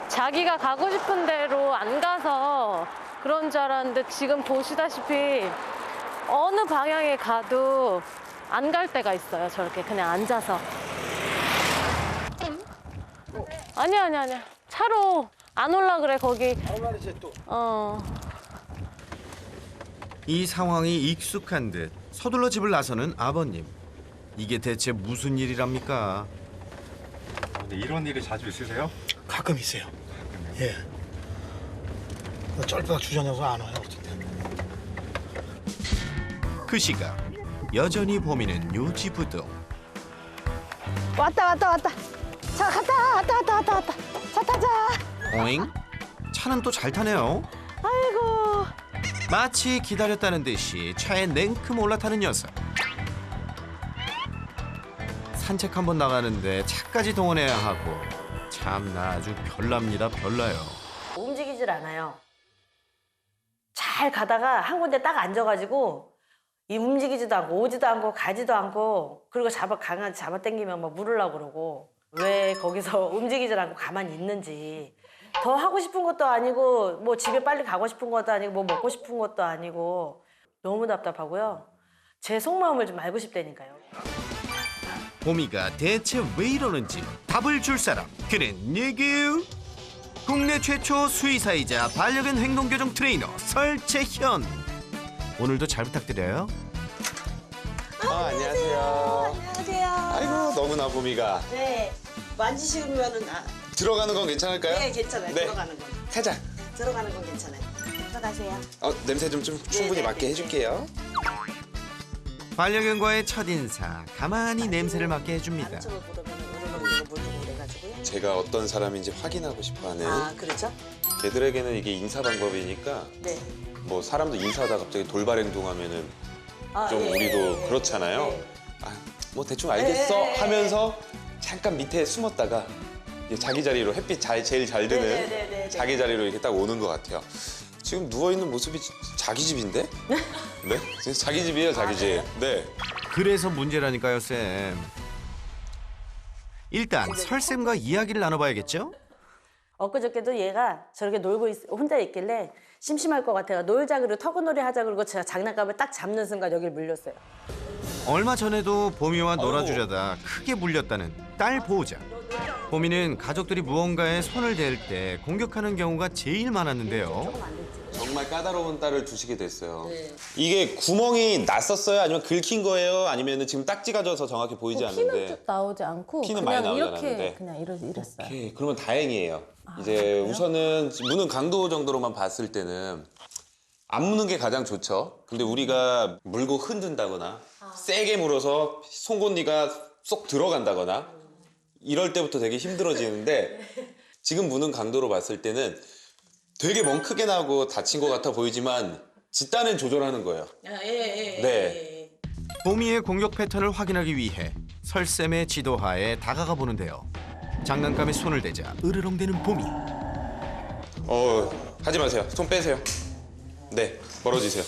자기가 가고 싶은 대로 안 가서 그런 줄 알았는데 지금 보시다시피 어느 방향에 가도 안 갈 때가 있어요. 저렇게 그냥 앉아서. 아니야. 차로 안 올라 그래 거기. 이 상황이 익숙한 듯 서둘러 집을 나서는 아버님. 이게 대체 무슨 일이랍니까? 근데 이런 일이 자주 있으세요? 가끔 있어요. 예. 쩔다가 주저앉아서 안 와요. 그 시각 여전히 봄이는 요지부동. 왔다. 자 왔다. 차 타자. 오잉? 차는 또 잘 타네요. 아이고. 마치 기다렸다는 듯이 차에 냉큼 올라타는 녀석. 산책 한번 나가는데 차까지 동원해야 하고 참나 아주 별납니다. 별나요. 움직이질 않아요. 잘 가다가 한 군데 딱 앉아가지고 이 움직이지도 않고 오지도 않고 가지도 않고 그리고 강아지 잡아당기면 막 물으려고 그러고 왜 거기서 움직이질 않고 가만히 있는지. 더 하고 싶은 것도 아니고 뭐 집에 빨리 가고 싶은 것도 아니고 뭐 먹고 싶은 것도 아니고 너무 답답하고요. 제 속마음을 좀 알고 싶다니까요. 봄이가 대체 왜 이러는지 답을 줄 사람. 그는 누구? 국내 최초 수의사이자 반려견 행동교정 트레이너 설채현. 오늘도 잘 부탁드려요. 안녕하세요. 안녕하세요. 아이고 너무나 봄이가. 네. 만지시면은 들어가는 건 괜찮을까요? 네, 괜찮아요. 네. 들어가는 건. 가자. 들어가는 건 괜찮아요. 들어가세요. 냄새 좀 충분히 맡게 해줄게요. 반려견과의 첫인사, 가만히 냄새를 맡게 해줍니다. 제가 어떤 사람인지 확인하고 싶어하는. 그렇죠? 걔들에게는 이게 인사 방법이니까 네. 뭐 사람도 인사하다 갑자기 돌발 행동하면은 좀 예, 우리도 예, 그렇잖아요. 예. 뭐 대충 알겠어 예, 예, 예. 하면서 잠깐 밑에 숨었다가 이제 자기 자리로 햇빛 제일 잘 드는 네, 네, 네, 네. 자기 자리로 이렇게 딱 오는 것 같아요. 지금 누워 있는 모습이 자기 집인데? 네? 진짜 자기 집이에요, 자기 집. 네. 그래서 문제라니까요, 쌤. 일단 설쌤과 이야기를 나눠봐야겠죠? 엊그저께도 얘가 저렇게 혼자 있길래 심심할 것 같아요. 놀자 그러고 터그놀이 하자 그러고 제가 장난감을 딱 잡는 순간 여기를 물렸어요. 얼마 전에도 보미와 놀아주려다 크게 물렸다는 딸 보호자. 보미는 가족들이 무언가에 손을 댈 때 공격하는 경우가 제일 많았는데요. 정말 까다로운 딸을 두시게 됐어요. 네. 이게 구멍이 났었어요? 아니면 긁힌 거예요? 아니면 지금 딱지가 져서 정확히 보이지 피는 않는데? 쭉 나오지 않고 피는 그냥 많이 나오지 이렇게 않았는데. 그냥 이랬어요. 오케이, 그러면 다행이에요. 이제 우선은 무는 강도 정도로만 봤을 때는 안 무는 게 가장 좋죠. 근데 우리가 물고 흔든다거나 세게 물어서 송곳니가 쏙 들어간다거나 이럴 때부터 되게 힘들어지는데 지금 무는 강도로 봤을 때는 되게 멍 크게 나고 다친 것 같아 보이지만 지 딴엔 조절하는 거예요. 네. 보미의 공격 패턴을 확인하기 위해 설쌤의 지도하에 다가가 보는데요. 장난감에 손을 대자 으르렁대는 보미. 하지 마세요. 손 빼세요. 네, 멀어지세요.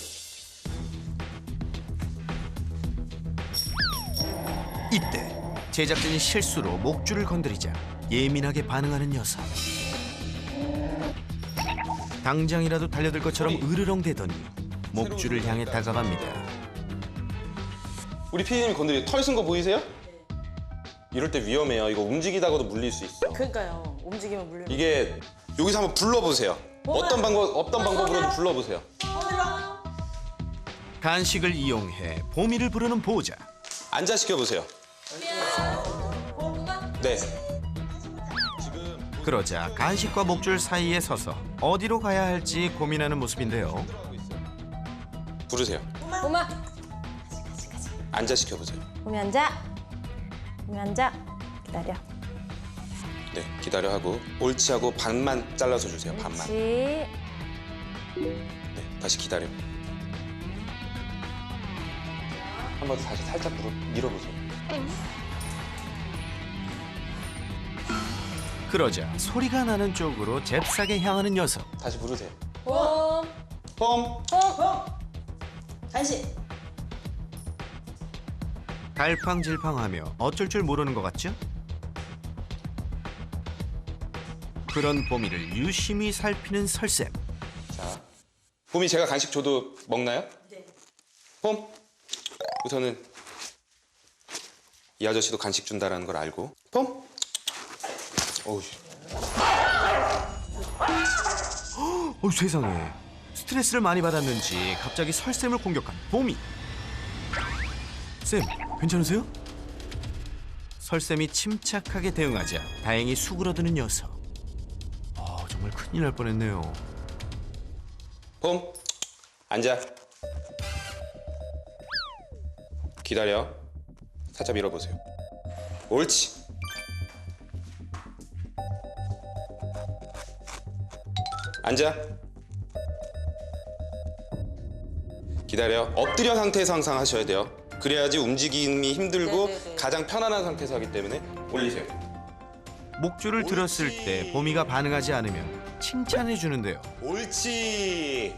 이때 제작진이 실수로 목줄을 건드리자 예민하게 반응하는 녀석. 당장이라도 달려들 것처럼 으르렁대더니 목줄을 향해 다가갑니다. 우리 피디님 건드리 털 쓴 거 보이세요? 이럴 때 위험해요. 이거 움직이다가도 물릴 수 있어. 그러니까요. 움직이면 물리는 이게 여기서 한번 불러보세요. 어떤 방법으로든 불러보세요. 간식을 이용해 보미를 부르는 보호자. 앉아 시켜보세요. 네. 그러자 간식과 목줄 사이에 서서 어디로 가야 할지 고민하는 모습인데요. 부르세요. 엄마. 앉아 시켜보세요. 봄이 앉아. 봄이 앉아. 기다려. 네, 기다려 하고 옳지 하고 반만 잘라서 주세요. 반만. 옳지. 네, 다시 기다려. 한 번 다시 살짝 밀어보세요. 그러자 소리가 나는 쪽으로 잽싸게 향하는 녀석. 다시 부르세요. 봄. 봄. 간식. 갈팡질팡하며 어쩔 줄 모르는 것 같죠? 그런 보미를 유심히 살피는 설쌤. 자, 봄이 제가 간식 줘도 먹나요? 네. 봄. 우선은 이 아저씨도 간식 준다라는 걸 알고. 봄. 어우. 세상에. 스트레스를 많이 받았는지 갑자기 설쌤을 공격한 보미. 쌤, 괜찮으세요? 설쌤이 침착하게 대응하자 다행히 수그러드는 녀석. 정말 큰일 날 뻔했네요. 봄. 앉아. 기다려. 살짝 밀어보세요. 옳지. 앉아. 기다려. 엎드려 상태에서 항상 하셔야 돼요. 그래야지 움직임이 힘들고 가장 편안한 상태에서 하기 때문에 올리세요. 목줄을 들었을 때 보미가 반응하지 않으면 칭찬해 주는데요. 옳지.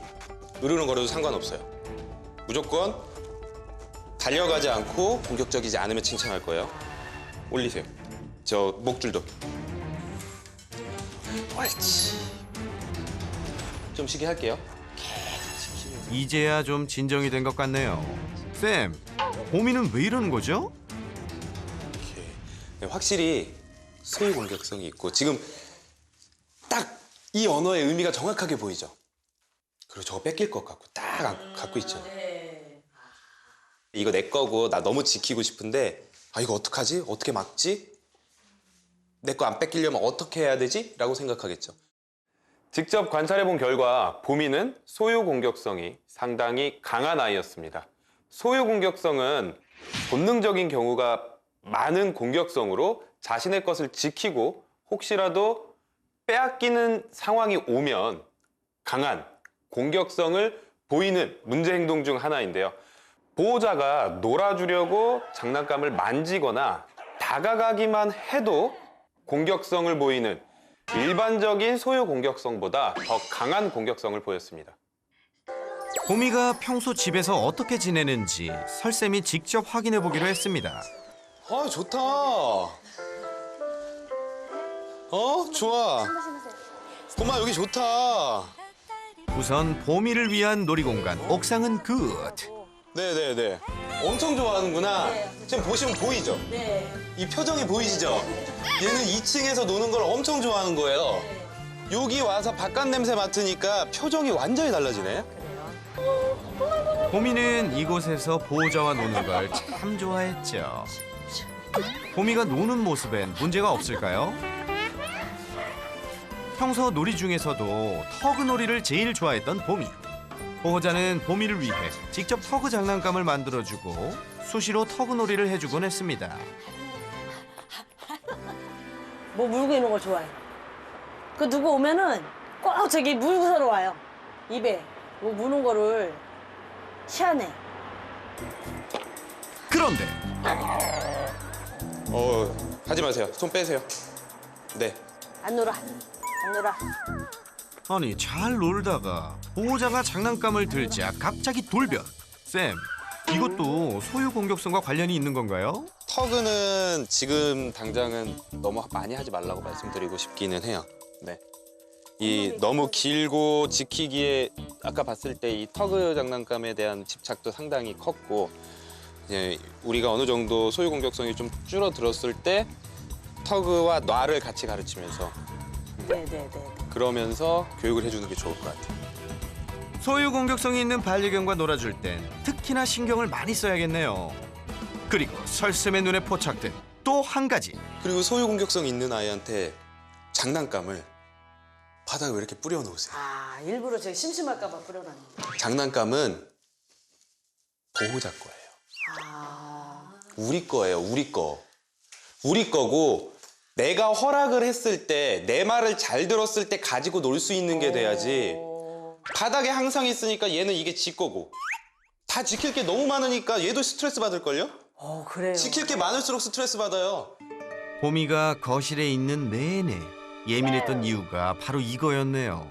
으르렁거려도 상관없어요. 무조건 달려가지 않고 공격적이지 않으면 칭찬할 거예요. 올리세요. 저 목줄도. 옳지. 좀 쉬게 할게요. 이제야 좀 진정이 된 것 같네요. 쌤, 보미는 왜 이러는 거죠? 네, 확실히 소위 공격성이 있고 지금 딱 이 언어의 의미가 정확하게 보이죠. 그리고 저거 뺏길 것 같고 딱 갖고 있죠. 이거 내 거고 나 너무 지키고 싶은데 아 이거 어떡하지? 어떻게 막지? 내 거 안 뺏기려면 어떻게 해야 되지? 라고 생각하겠죠. 직접 관찰해본 결과 보미는 소유 공격성이 상당히 강한 아이였습니다. 소유 공격성은 본능적인 경우가 많은 공격성으로 자신의 것을 지키고 혹시라도 빼앗기는 상황이 오면 강한 공격성을 보이는 문제 행동 중 하나인데요. 보호자가 놀아주려고 장난감을 만지거나 다가가기만 해도 공격성을 보이는 일반적인 소유 공격성보다 더 강한 공격성을 보였습니다. 보미가 평소 집에서 어떻게 지내는지 설쌤이 직접 확인해 보기로 했습니다. 아 좋다. 좋아. 보마 여기 좋다. 우선 보미를 위한 놀이공간 옥상은 굿. 네네네. 엄청 좋아하는구나. 지금 보시면 보이죠? 네. 이 표정이 보이시죠? 얘는 2층에서 노는 걸 엄청 좋아하는 거예요. 여기 와서 바깥 냄새 맡으니까 표정이 완전히 달라지네. 보미는 이곳에서 보호자와 노는 걸 참 좋아했죠. 보미가 노는 모습엔 문제가 없을까요? 평소 놀이 중에서도 터그 놀이를 제일 좋아했던 보미. 보호자는 보미를 위해 직접 터그 장난감을 만들어주고 수시로 터그 놀이를 해주곤 했습니다. 뭐 물고 있는 걸 좋아해. 그 누구 오면은 꼭 저기 물고서로 와요. 입에 뭐 무는 거를 희한해. 그런데 하지 마세요. 손 빼세요. 네. 안 놀아. 안 놀아. 아니 잘 놀다가 보호자가 장난감을 들자 갑자기 돌변. 쌤, 이것도 소유 공격성과 관련이 있는 건가요? 터그는 지금 당장은 너무 많이 하지 말라고 말씀드리고 싶기는 해요. 네. 이 너무 길고 지키기에 아까 봤을 때 이 터그 장난감에 대한 집착도 상당히 컸고 이제 우리가 어느 정도 소유 공격성이 좀 줄어들었을 때 터그와 놔를 같이 가르치면서 네네네. 그러면서 교육을 해주는 게 좋을 것 같아요. 소유 공격성이 있는 반려견과 놀아줄 땐 특히나 신경을 많이 써야겠네요. 그리고 설쌤의 눈에 포착된 또 한 가지. 그리고 소유 공격성 있는 아이한테 장난감을 바닥에 왜 이렇게 뿌려놓으세요? 아 일부러 저기 심심할까 봐 뿌려놨는 거. 장난감은 보호자 거예요. 우리 거예요, 우리 거. 우리 거고 내가 허락을 했을 때, 내 말을 잘 들었을 때 가지고 놀 수 있는 게 돼야지. 바닥에 항상 있으니까 얘는 이게 지 거고. 다 지킬 게 너무 많으니까 얘도 스트레스 받을걸요? 그래요. 지킬 게 많을수록 스트레스 받아요. 보미가 거실에 있는 내내 예민했던 이유가 바로 이거였네요.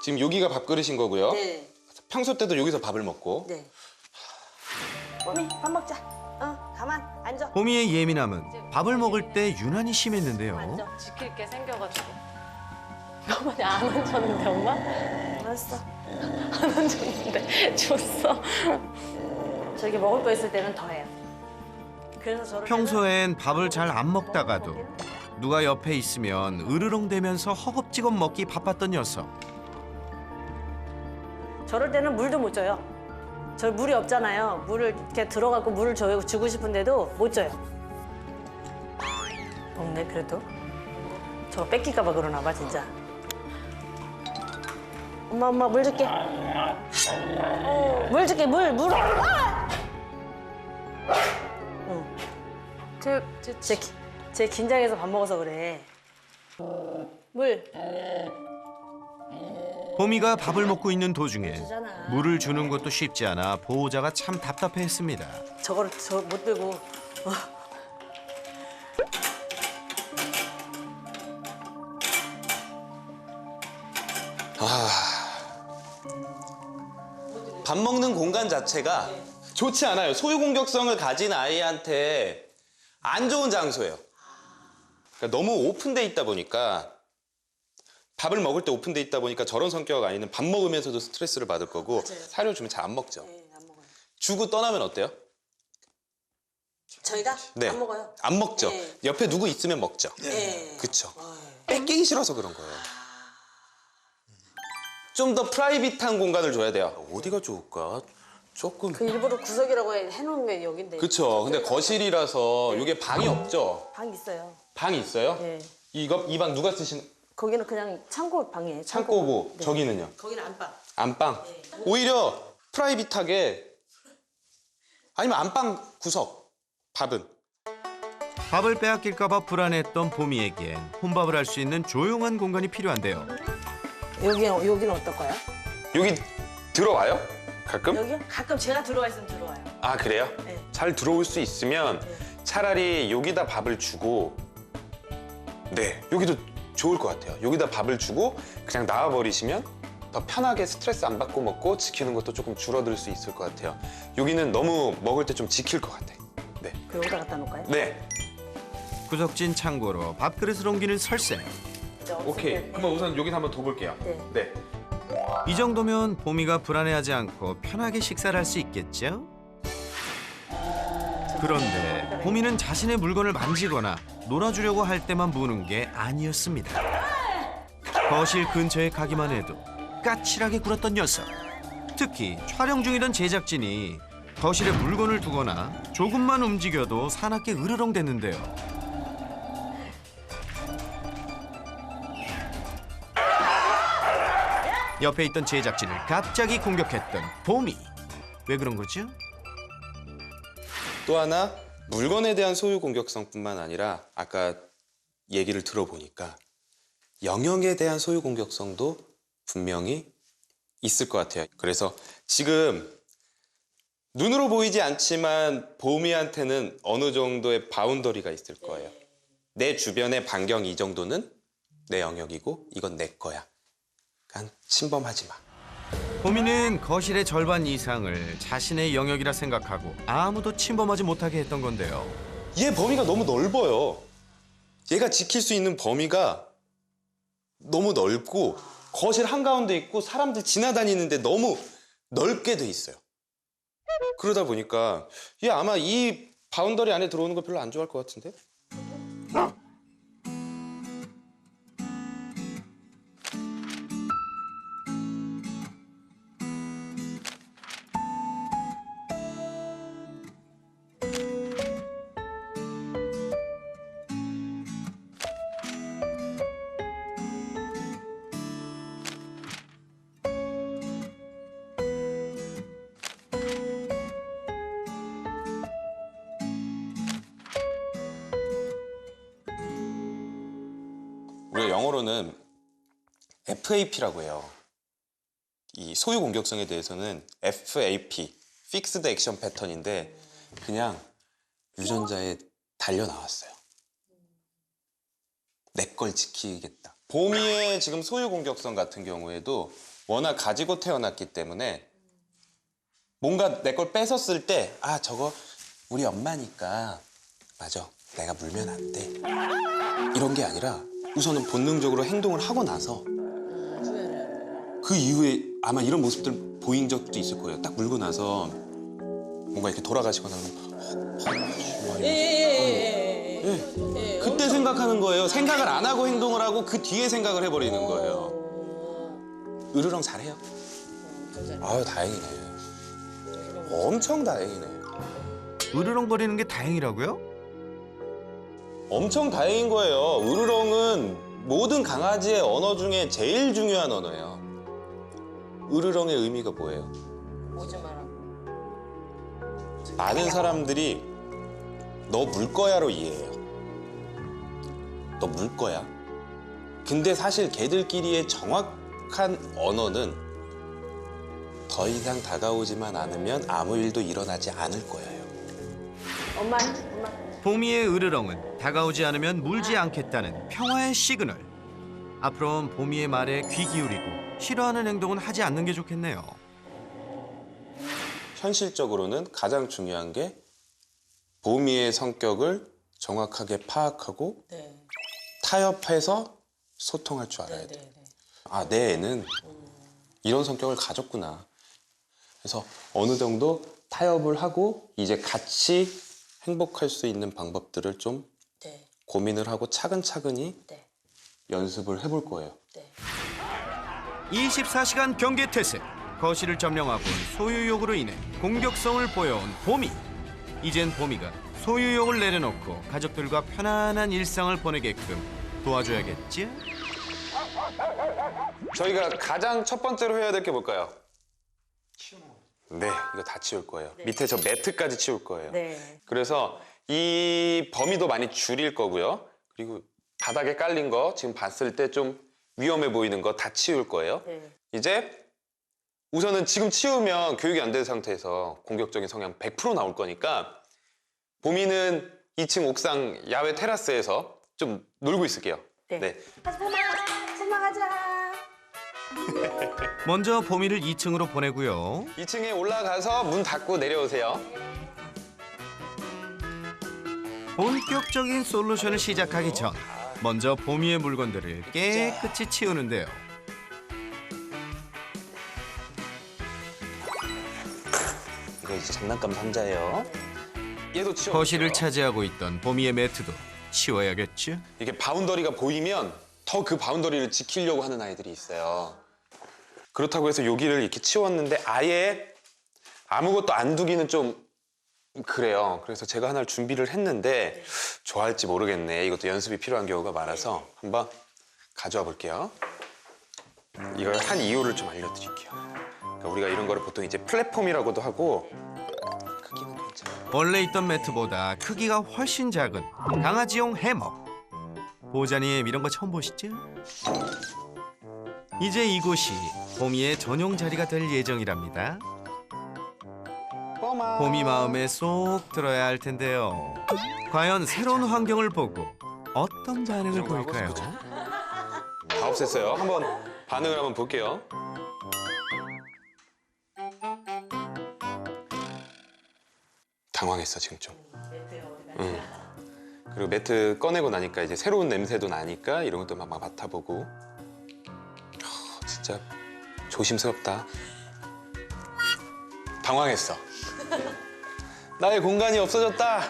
지금 여기가 밥그릇인 거고요. 네. 평소 때도 여기서 밥을 먹고. 네. 뽀미 밥 먹자. 가만 앉아. 보미의 예민함은 밥을 먹을 때 유난히 심했는데요. 지킬 게 생겨가지고. 어머니 안 얹었는데 엄마? 알았어. 안 얹었는데 줬어. 저기 먹을 거 있을 때는 더해요. 그래서 저를 평소엔 밥을 잘 안 먹다가도 누가 옆에 있으면 으르렁대면서 허겁지겁 먹기 바빴던 녀석. 저럴 때는 물도 못 줘요. 저 물이 없잖아요. 물을 이렇게 들어가고 물을 주고 싶은데도 못 줘요. 먹네 그래도. 저거 뺏길까 봐 그러나 봐 진짜. 엄마 물 줄게. 물 줄게 물. 제 긴장해서 밥 먹어서 그래. 물. 보미가 밥을 먹고 있는 도중에 물을 주는 것도 쉽지 않아 보호자가 참 답답해했습니다. 저거를 못 들고. 밥 먹는 공간 자체가 좋지 않아요. 소유 공격성을 가진 아이한테 안 좋은 장소예요. 그러니까 너무 오픈돼 있다 보니까 밥을 먹을 때 오픈돼 있다 보니까 저런 성격 아이는 밥 먹으면서도 스트레스를 받을 거고 사료 주면 잘 안 먹죠. 주고 떠나면 어때요? 저희가 네. 안 먹어요. 안 먹죠. 네. 옆에 누구 있으면 먹죠. 네. 그렇죠. 뺏기기 싫어서 그런 거예요. 좀 더 프라이빗한 공간을 줘야 돼요. 어디가 좋을까? 조금. 그 일부러 구석이라고 해놓은 게 여긴데. 그쵸. 근데 거실이라서 이게 방이 없죠? 방 있어요. 방이 있어요? 네. 이 방 누가 쓰시는? 거기는 그냥 창고 방이에요. 창고고 네. 저기는요? 거기는 안방. 안방. 오히려 프라이빗하게 아니면 안방 구석 밥은 밥을 빼앗길까봐 불안했던 보미에겐 혼밥을 할 수 있는 조용한 공간이 필요한데요. 여기는 어떨까요? 여기 들어와요? 가끔? 여기요? 가끔 제가 들어와 있으면 들어와요. 아 그래요? 네. 잘 들어올 수 있으면 차라리 여기다 밥을 주고 네 여기도 좋을 것 같아요. 여기다 밥을 주고 그냥 나와버리시면 더 편하게 스트레스 안 받고 먹고 지키는 것도 조금 줄어들 수 있을 것 같아요. 여기는 너무 먹을 때 좀 지킬 것 같아. 네. 그 여기다 갖다 놓을까요? 네. 구석진 창고로 밥그릇을 옮기는 설세. 오케이. 그럼 우선 여기서 한번 둬볼게요. 네. 이 정도면 보미가 불안해하지 않고 편하게 식사를 할 수 있겠죠? 그런데 보미는 자신의 물건을 만지거나 놀아주려고 할 때만 무는 게 아니었습니다. 거실 근처에 가기만 해도 까칠하게 굴었던 녀석. 특히 촬영 중이던 제작진이 거실에 물건을 두거나 조금만 움직여도 사납게 으르렁댔는데요. 옆에 있던 제작진을 갑자기 공격했던 보미. 왜 그런 거죠? 또 하나 물건에 대한 소유 공격성뿐만 아니라 아까 얘기를 들어보니까 영역에 대한 소유 공격성도 분명히 있을 것 같아요. 그래서 지금 눈으로 보이지 않지만 보미한테는 어느 정도의 바운더리가 있을 거예요. 내 주변의 반경 이 정도는 내 영역이고 이건 내 거야. 그러니까 침범하지 마. 보미는 거실의 절반 이상을 자신의 영역이라 생각하고 아무도 침범하지 못하게 했던 건데요. 얘 범위가 너무 넓어요. 얘가 지킬 수 있는 범위가 너무 넓고 거실 한가운데 있고 사람들 지나다니는데 너무 넓게 돼 있어요. 그러다 보니까 얘 아마 이 바운더리 안에 들어오는 거 별로 안 좋아할 것 같은데? 우리가 영어로는 FAP라고 해요. 이 소유 공격성에 대해서는 FAP, Fixed Action Pattern인데 그냥 유전자에 달려 나왔어요. 내 걸 지키겠다. 보미의 지금 소유 공격성 같은 경우에도 워낙 가지고 태어났기 때문에 뭔가 내 걸 뺏었을 때 아 저거 우리 엄마니까 맞아 내가 물면 안 돼. 이런 게 아니라 우선은 본능적으로 행동을 하고 나서 그 이후에 아마 이런 모습들 보인 적도 있을 거예요. 딱 물고 나서 뭔가 이렇게 돌아가시거나 그러면 그때 생각하는 거예요. 생각을 안 하고 행동을 하고 그 뒤에 생각을 해버리는 거예요. 으르렁 잘해요? 아유 다행이네. 엄청 다행이네. 으르렁거리는 게 다행이라고요? 엄청 다행인 거예요. 으르렁은 모든 강아지의 언어 중에 제일 중요한 언어예요. 으르렁의 의미가 뭐예요? 오지 마라. 많은 사람들이 너 물 거야로 이해해요. 너 물 거야. 근데 사실 걔들끼리의 정확한 언어는 더 이상 다가오지만 않으면 아무 일도 일어나지 않을 거예요. 엄마. 보미의 으르렁은 다가오지 않으면 물지 않겠다는 평화의 시그널. 앞으로는 보미의 말에 귀 기울이고 싫어하는 행동은 하지 않는 게 좋겠네요. 현실적으로는 가장 중요한 게 보미의 성격을 정확하게 파악하고 타협해서 소통할 줄 알아야 돼. 아, 내 애는 이런 성격을 가졌구나. 그래서 어느 정도 타협을 하고 이제 같이 행복할 수 있는 방법들을 좀 고민을 하고 차근차근히 연습을 해볼 거예요. 24시간 경계 태세. 거실을 점령하고 소유욕으로 인해 공격성을 보여온 봄이. 이젠 봄이가 소유욕을 내려놓고 가족들과 편안한 일상을 보내게끔 도와줘야겠지? 저희가 가장 첫 번째로 해야 될 게 뭘까요? 네, 이거 다 치울 거예요. 밑에 저 매트까지 치울 거예요. 네. 그래서 이 범위도 많이 줄일 거고요. 그리고 바닥에 깔린 거 지금 봤을 때 좀 위험해 보이는 거 다 치울 거예요. 네. 이제 우선은 지금 치우면 교육이 안 된 상태에서 공격적인 성향 100% 나올 거니까 봄이는 2층 옥상 야외 테라스에서 좀 놀고 있을게요. 네. 출마하자. 먼저 봄이를 2층으로 보내고요. 2층에 올라가서 문 닫고 내려오세요. 본격적인 솔루션을 시작하기 전 먼저 봄이의 물건들을 깨끗이 치우는데요. 이거 이제 장난감 상자예요. 얘도 치워. 거실을 차지하고 있던 봄이의 매트도 치워야겠죠? 이게 바운더리가 보이면 더 그 바운더리를 지키려고 하는 아이들이 있어요. 그렇다고 해서 여기를 이렇게 치웠는데 아예 아무것도 안 두기는 좀 그래요. 그래서 제가 하나를 준비를 했는데 좋아할지 모르겠네. 이것도 연습이 필요한 경우가 많아서 한번 가져와 볼게요. 이걸 한 이유를 좀 알려드릴게요. 그러니까 우리가 이런 거를 보통 이제 플랫폼이라고도 하고 크기는 괜찮아요. 원래 있던 매트보다 크기가 훨씬 작은 강아지용 해먹. 보호자님 이런 거 처음 보시죠? 이제 이곳이 봄이의 전용 자리가 될 예정이랍니다. 봄이 마음에 쏙 들어야 할 텐데요. 과연 새로운 환경을 보고 어떤 반응을 보일까요? 다 없앴어요. 한번 반응을 한번 볼게요. 당황했어 지금 좀. 그리고 매트 꺼내고 나니까 이제 새로운 냄새도 나니까 이런 것도 막 맡아보고. 진짜 조심스럽다. 당황했어. 나의 공간이 없어졌다.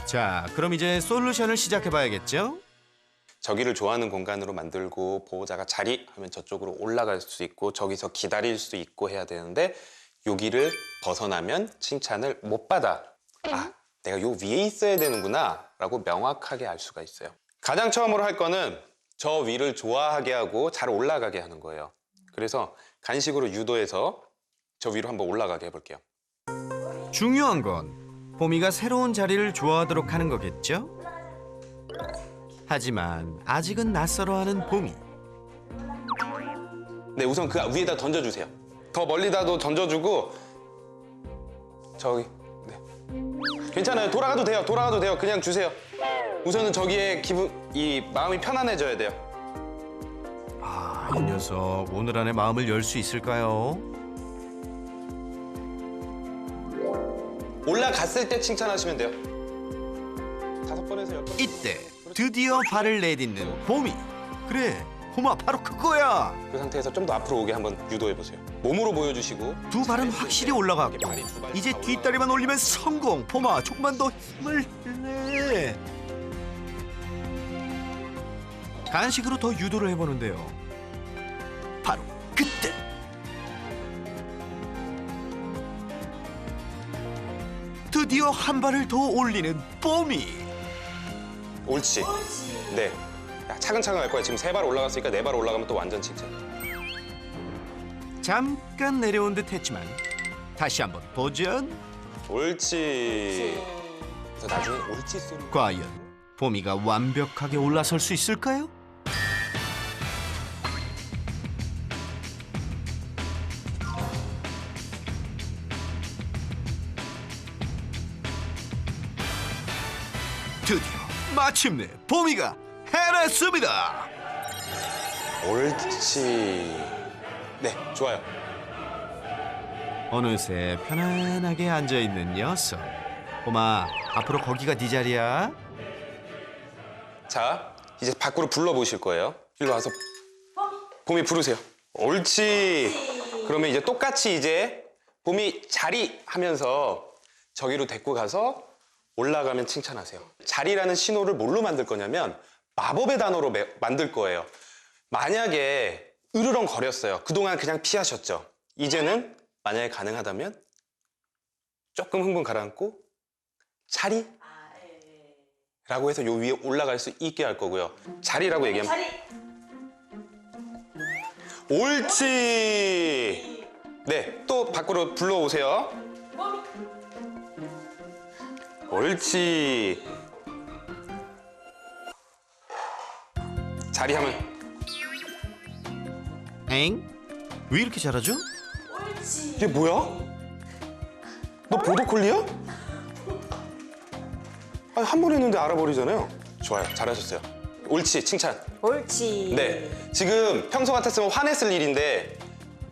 자, 그럼 이제 솔루션을 시작해봐야겠죠? 저기를 좋아하는 공간으로 만들고 보호자가 자리하면 저쪽으로 올라갈 수 있고 저기서 기다릴 수 있고 해야 되는데 여기를 벗어나면 칭찬을 못 받아. 아, 내가 요 위에 있어야 되는구나 라고 명확하게 알 수가 있어요. 가장 처음으로 할 거는 저 위를 좋아하게 하고 잘 올라가게 하는 거예요. 그래서 간식으로 유도해서 저 위로 한번 올라가게 해볼게요. 중요한 건 봄이가 새로운 자리를 좋아하도록 하는 거겠죠? 하지만 아직은 낯설어하는 봄이. 네, 우선 그 위에다 던져주세요. 더 멀리다도 던져주고 저기. 네. 괜찮아요. 돌아가도 돼요. 돌아가도 돼요. 그냥 주세요. 우선은 저기에 이 마음이 편안해져야 돼요. 아, 이 녀석 오늘 안에 마음을 열 수 있을까요? 올라갔을 때 칭찬하시면 돼요. 5번에서 10번. 이때 드디어 발을 내딛는 봄이. 그래, 봄아 바로 그거야. 그 상태에서 좀 더 앞으로 오게 한번 유도해보세요. 몸으로 보여주시고. 두 발은 확실히 올라갔고 이제 뒷다리만 올리면 성공. 봄아 조금만 더 힘을 내. 간식으로 더 유도를 해보는데요. 바로 그때 드디어 한 발을 더 올리는 봄이. 옳지. 네. 야, 차근차근 갈 거야. 지금 3발 올라갔으니까 4발 올라가면 또 완전 칭찬. 잠깐 내려온 듯 했지만 다시 한번 도전. 옳지. 그래서 나중에 옳지 소리. 과연 봄이가 완벽하게 올라설 수 있을까요? 드디어 마침내 봄이가 해냈습니다. 옳지. 네, 좋아요. 어느새 편안하게 앉아있는 녀석. 봄아, 앞으로 거기가 네 자리야. 자, 이제 밖으로 불러보실 거예요. 일로 와서 봄이 부르세요. 옳지. 그러면 이제 똑같이 이제 봄이 자리 하면서 저기로 데리고 가서 올라가면 칭찬하세요. 자리라는 신호를 뭘로 만들 거냐면 마법의 단어로 만들 거예요. 만약에 으르렁 거렸어요. 그동안 그냥 피하셨죠. 이제는 만약에 가능하다면 조금 흥분 가라앉고 자리? 라고 해서 요 위에 올라갈 수 있게 할 거고요. 자리라고 얘기하면 자리. 옳지. 네, 또 밖으로 불러오세요. 옳지. 자리하면 엥? 왜 이렇게 잘하죠? 이게 뭐야? 너 보더콜리야? 아니, 한 번 했는데 알아버리잖아요. 좋아요, 잘하셨어요. 옳지, 칭찬. 옳지. 네, 지금 평소 같았으면 화냈을 일인데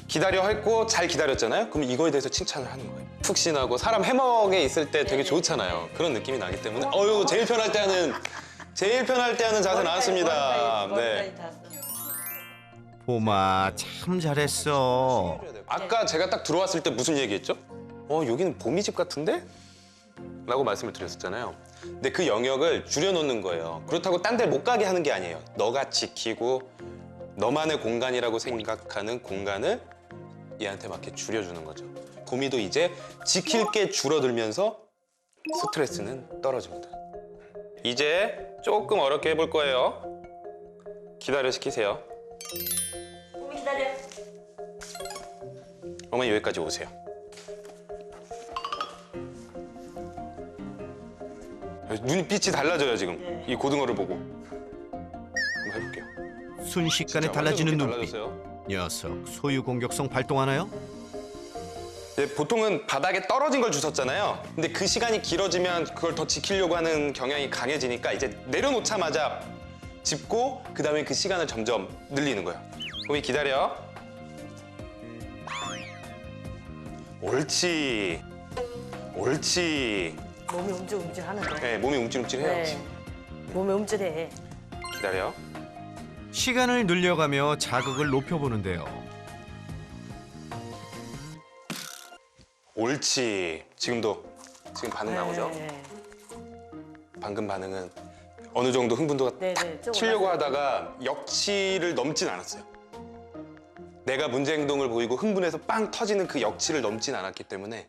기다려 했고 잘 기다렸잖아요. 그럼 이거에 대해서 칭찬을 하는 거예요. 푹신하고 사람 해먹에 있을 때 되게 좋잖아요. 그런 느낌이 나기 때문에 어유 제일 편할 때 하는 자세 나왔습니다. 네. 봄아 참 잘했어. 아까 제가 딱 들어왔을 때 무슨 얘기했죠? 여기는 봄이 집 같은데? 라고 말씀을 드렸었잖아요. 근데 그 영역을 줄여놓는 거예요. 그렇다고 딴 데 못 가게 하는 게 아니에요. 너가 지키고 너만의 공간이라고 생각하는 공간을 얘한테 맞게 줄여주는 거죠. 봄이도 이제 지킬 게 줄어들면서 스트레스는 떨어집니다. 이제 조금 어렵게 해볼 거예요. 기다려 시키세요. 봄이 기다려. 어머니 여기까지 오세요. 눈빛이 달라져요 지금. 이 고등어를 보고. 한번 해볼게요. 순식간에 진짜 달라지는 완전 눈빛. 달라졌어요. 녀석 소유 공격성 발동하나요? 네, 보통은 바닥에 떨어진 걸 주셨잖아요. 근데 그 시간이 길어지면 그걸 더 지키려고 하는 경향이 강해지니까 이제 내려놓자마자 짚고 그 다음에 그 시간을 점점 늘리는 거예요. 봄이 기다려. 옳지. 옳지. 몸이 움찔움찔하는 거야. 네, 몸이 움찔움찔해요. 네. 몸이 움찔해. 기다려. 시간을 늘려가며 자극을 높여보는데요. 옳지. 지금 반응 나오죠? 네. 방금 반응은 어느 정도 흥분도가 네, 탁 네, 조금 튀려고 올라가요. 하다가 역치를 넘진 않았어요. 내가 문제 행동을 보이고 흥분해서 빵 터지는 그 역치를 넘진 않았기 때문에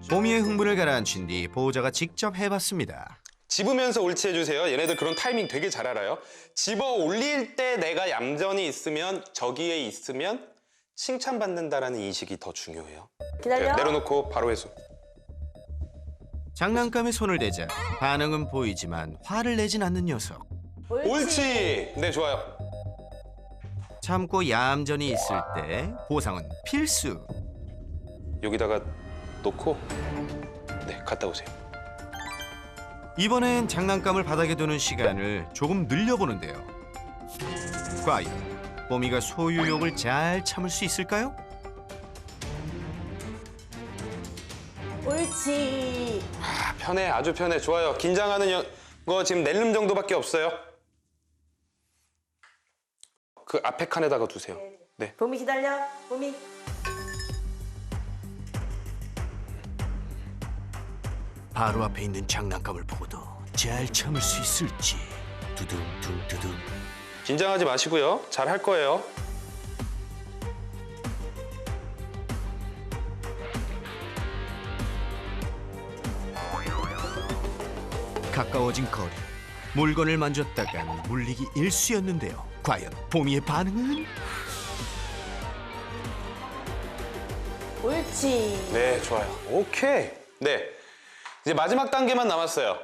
봄이의 흥분을 가라앉힌 뒤 보호자가 직접 해봤습니다. 집으면서 옳지 해주세요. 얘네들 그런 타이밍 되게 잘 알아요. 집어 올릴 때 내가 얌전히 있으면 저기에 있으면 칭찬받는다라는 인식이 더 중요해요. 기다려. 내려놓고 바로 회수. 장난감에 손을 대자 반응은 보이지만 화를 내진 않는 녀석. 옳지. 네, 좋아요. 참고 얌전히 있을 때 보상은 필수. 여기다가 놓고 네, 갔다 오세요. 이번엔 장난감을 바닥에 두는 시간을 조금 늘려보는데요. 과연 봄이가 소유욕을 잘 참을 수 있을까요? 옳지. 편해, 아주 편해. 좋아요. 긴장하는 거 지금 낼름 정도밖에 없어요. 그 앞에 칸에다가 두세요. 네. 봄이 기다려. 봄이. 바로 앞에 있는 장난감을 보고도 잘 참을 수 있을지. 두둥둥두둥. 긴장하지 마시고요. 잘 할 거예요. 가까워진 거리. 물건을 만졌다간 물리기 일쑤였는데요. 과연 봄이의 반응은? 옳지. 네, 좋아요. 오케이. 네. 이제 마지막 단계만 남았어요.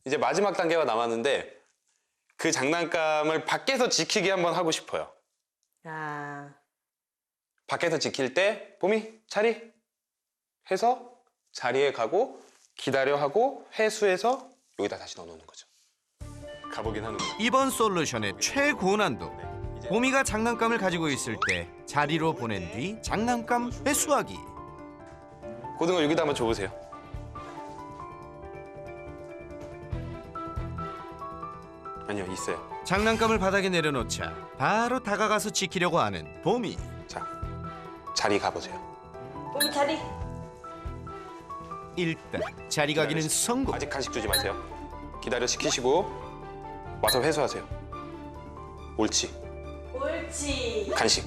이제 마지막 단계가 남았는데 그 장난감을 밖에서 지키게 한번 하고 싶어요. 아. 밖에서 지킬 때 봄이 자리 해서 자리에 가고 기다려 하고 회수해서 여기다 다시 넣어놓는 거죠. 가보긴 하는 거예요. 이번 솔루션의 최고난도. 봄이가 장난감을 가지고 있을 때 자리로 보낸 뒤 장난감 회수하기. 고등어 여기다 한번 줘보세요. 아니요, 있어요. 장난감을 바닥에 내려놓자 바로 다가가서 지키려고 하는 봄이. 자, 자리 가보세요. 봄이 자리. 일단 자리 가기는 성공. 아직 간식 주지 마세요. 기다려 시키시고 와서 회수하세요. 옳지. 옳지. 간식.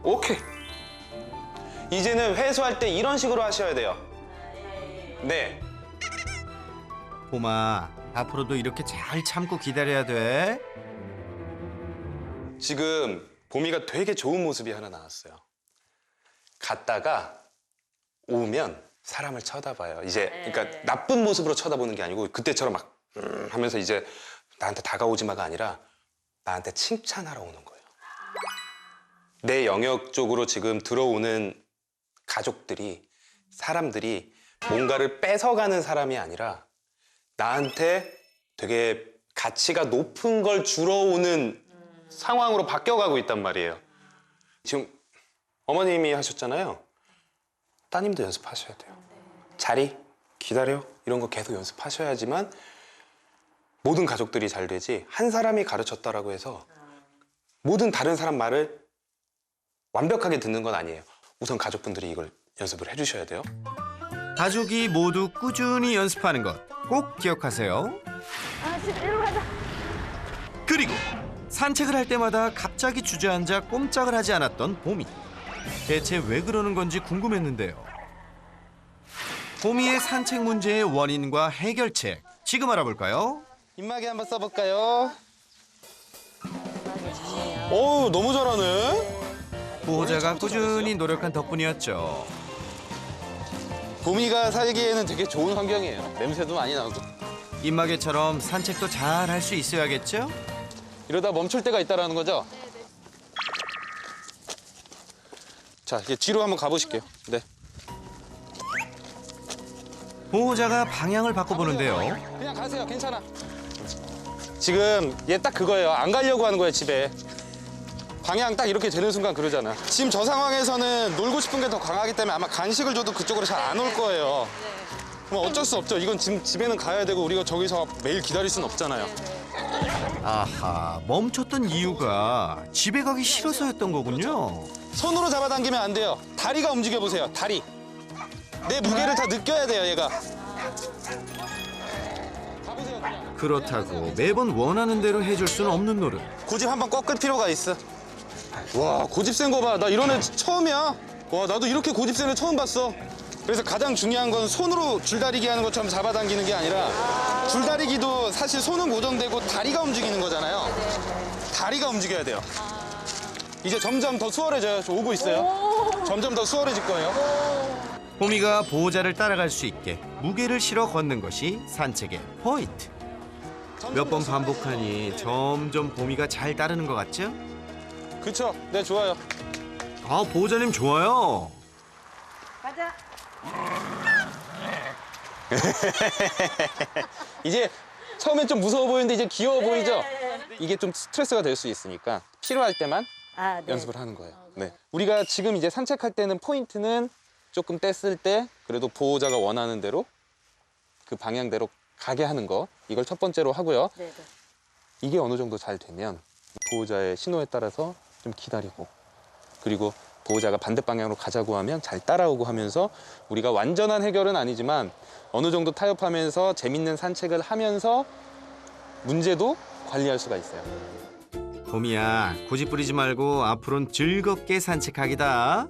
오케이. 이제는 회수할 때 이런 식으로 하셔야 돼요. 네. 봄아, 앞으로도 이렇게 잘 참고 기다려야 돼. 지금 봄이가 되게 좋은 모습이 하나 나왔어요. 갔다가 오면 사람을 쳐다봐요. 이제 그러니까 나쁜 모습으로 쳐다보는 게 아니고 그때처럼 막 하면서 이제 나한테 다가오지 마가 아니라 나한테 칭찬하러 오는 거예요. 내 영역 쪽으로 지금 들어오는 가족들이, 사람들이 뭔가를 뺏어가는 사람이 아니라 나한테 되게 가치가 높은 걸 주러 오는 상황으로 바뀌어가고 있단 말이에요. 지금 어머님이 하셨잖아요. 따님도 연습하셔야 돼요. 자리, 기다려 이런 거 계속 연습하셔야지만 모든 가족들이 잘 되지, 한 사람이 가르쳤다라고 해서 모든 다른 사람 말을 완벽하게 듣는 건 아니에요. 우선 가족분들이 이걸 연습을 해주셔야 돼요. 가족이 모두 꾸준히 연습하는 것 꼭 기억하세요. 아, 집 일로 가자. 그리고 산책을 할 때마다 갑자기 주저앉아 꼼짝을 하지 않았던 봄이. 대체 왜 그러는 건지 궁금했는데요. 봄이의 산책 문제의 원인과 해결책 지금 알아볼까요? 입마개 한번 써볼까요? 어우, 너무 잘하네. 보호자가 꾸준히 노력한 덕분이었죠. 봄이가 살기에는 되게 좋은 환경이에요. 냄새도 많이 나고. 입마개처럼 산책도 잘 할 수 있어야겠죠? 이러다 멈출 때가 있다라는 거죠? 자, 이제 뒤로 한번 가보실게요. 네. 보호자가 방향을 바꿔보는데요. 그냥 가세요. 괜찮아. 지금 얘 딱 그거예요. 안 가려고 하는 거예요, 집에. 방향 딱 이렇게 되는 순간 그러잖아. 지금 저 상황에서는 놀고 싶은 게 더 강하기 때문에 아마 간식을 줘도 그쪽으로 잘 안 올 거예요. 그럼 어쩔 수 없죠. 이건 지금 집에는 가야 되고 우리가 저기서 매일 기다릴 수는 없잖아요. 아하, 멈췄던 이유가 집에 가기 싫어서였던 거군요. 손으로 잡아당기면 안 돼요. 다리가 움직여보세요. 다리. 내 무게를 다 느껴야 돼요, 얘가. 그렇다고 매번 원하는 대로 해줄 수는 없는 노릇. 고집 한번 꺾을 필요가 있어. 와, 고집 센 거 봐. 나 이런 애 처음이야. 와, 나도 이렇게 고집 센 애 처음 봤어. 그래서 가장 중요한 건 손으로 줄다리기 하는 것처럼 잡아당기는 게 아니라 줄다리기도 사실 손은 고정되고 다리가 움직이는 거잖아요. 다리가 움직여야 돼요. 이제 점점 더 수월해져요. 저 오고 있어요. 점점 더 수월해질 거예요. 봄이가 보호자를 따라갈 수 있게 무게를 실어 걷는 것이 산책의 포인트. 몇 번 반복하니 점점 봄이가 잘 따르는 것 같죠? 그쵸? 네, 좋아요. 아, 보호자님 좋아요. 가자. 이제 처음엔 좀 무서워 보이는데 이제 귀여워 보이죠? 이게 좀 스트레스가 될 수 있으니까 필요할 때만 연습을 하는 거예요. 네. 우리가 지금 이제 산책할 때는 포인트는 조금 뗐을 때 그래도 보호자가 원하는 대로 그 방향대로 가게 하는 거, 이걸 첫 번째로 하고요. 이게 어느 정도 잘 되면 보호자의 신호에 따라서 좀 기다리고, 그리고 보호자가 반대 방향으로 가자고 하면 잘 따라오고 하면서 우리가 완전한 해결은 아니지만 어느 정도 타협하면서 재밌는 산책을 하면서 문제도 관리할 수가 있어요. 봄이야, 고집 부리지 말고 앞으로는 즐겁게 산책하기다.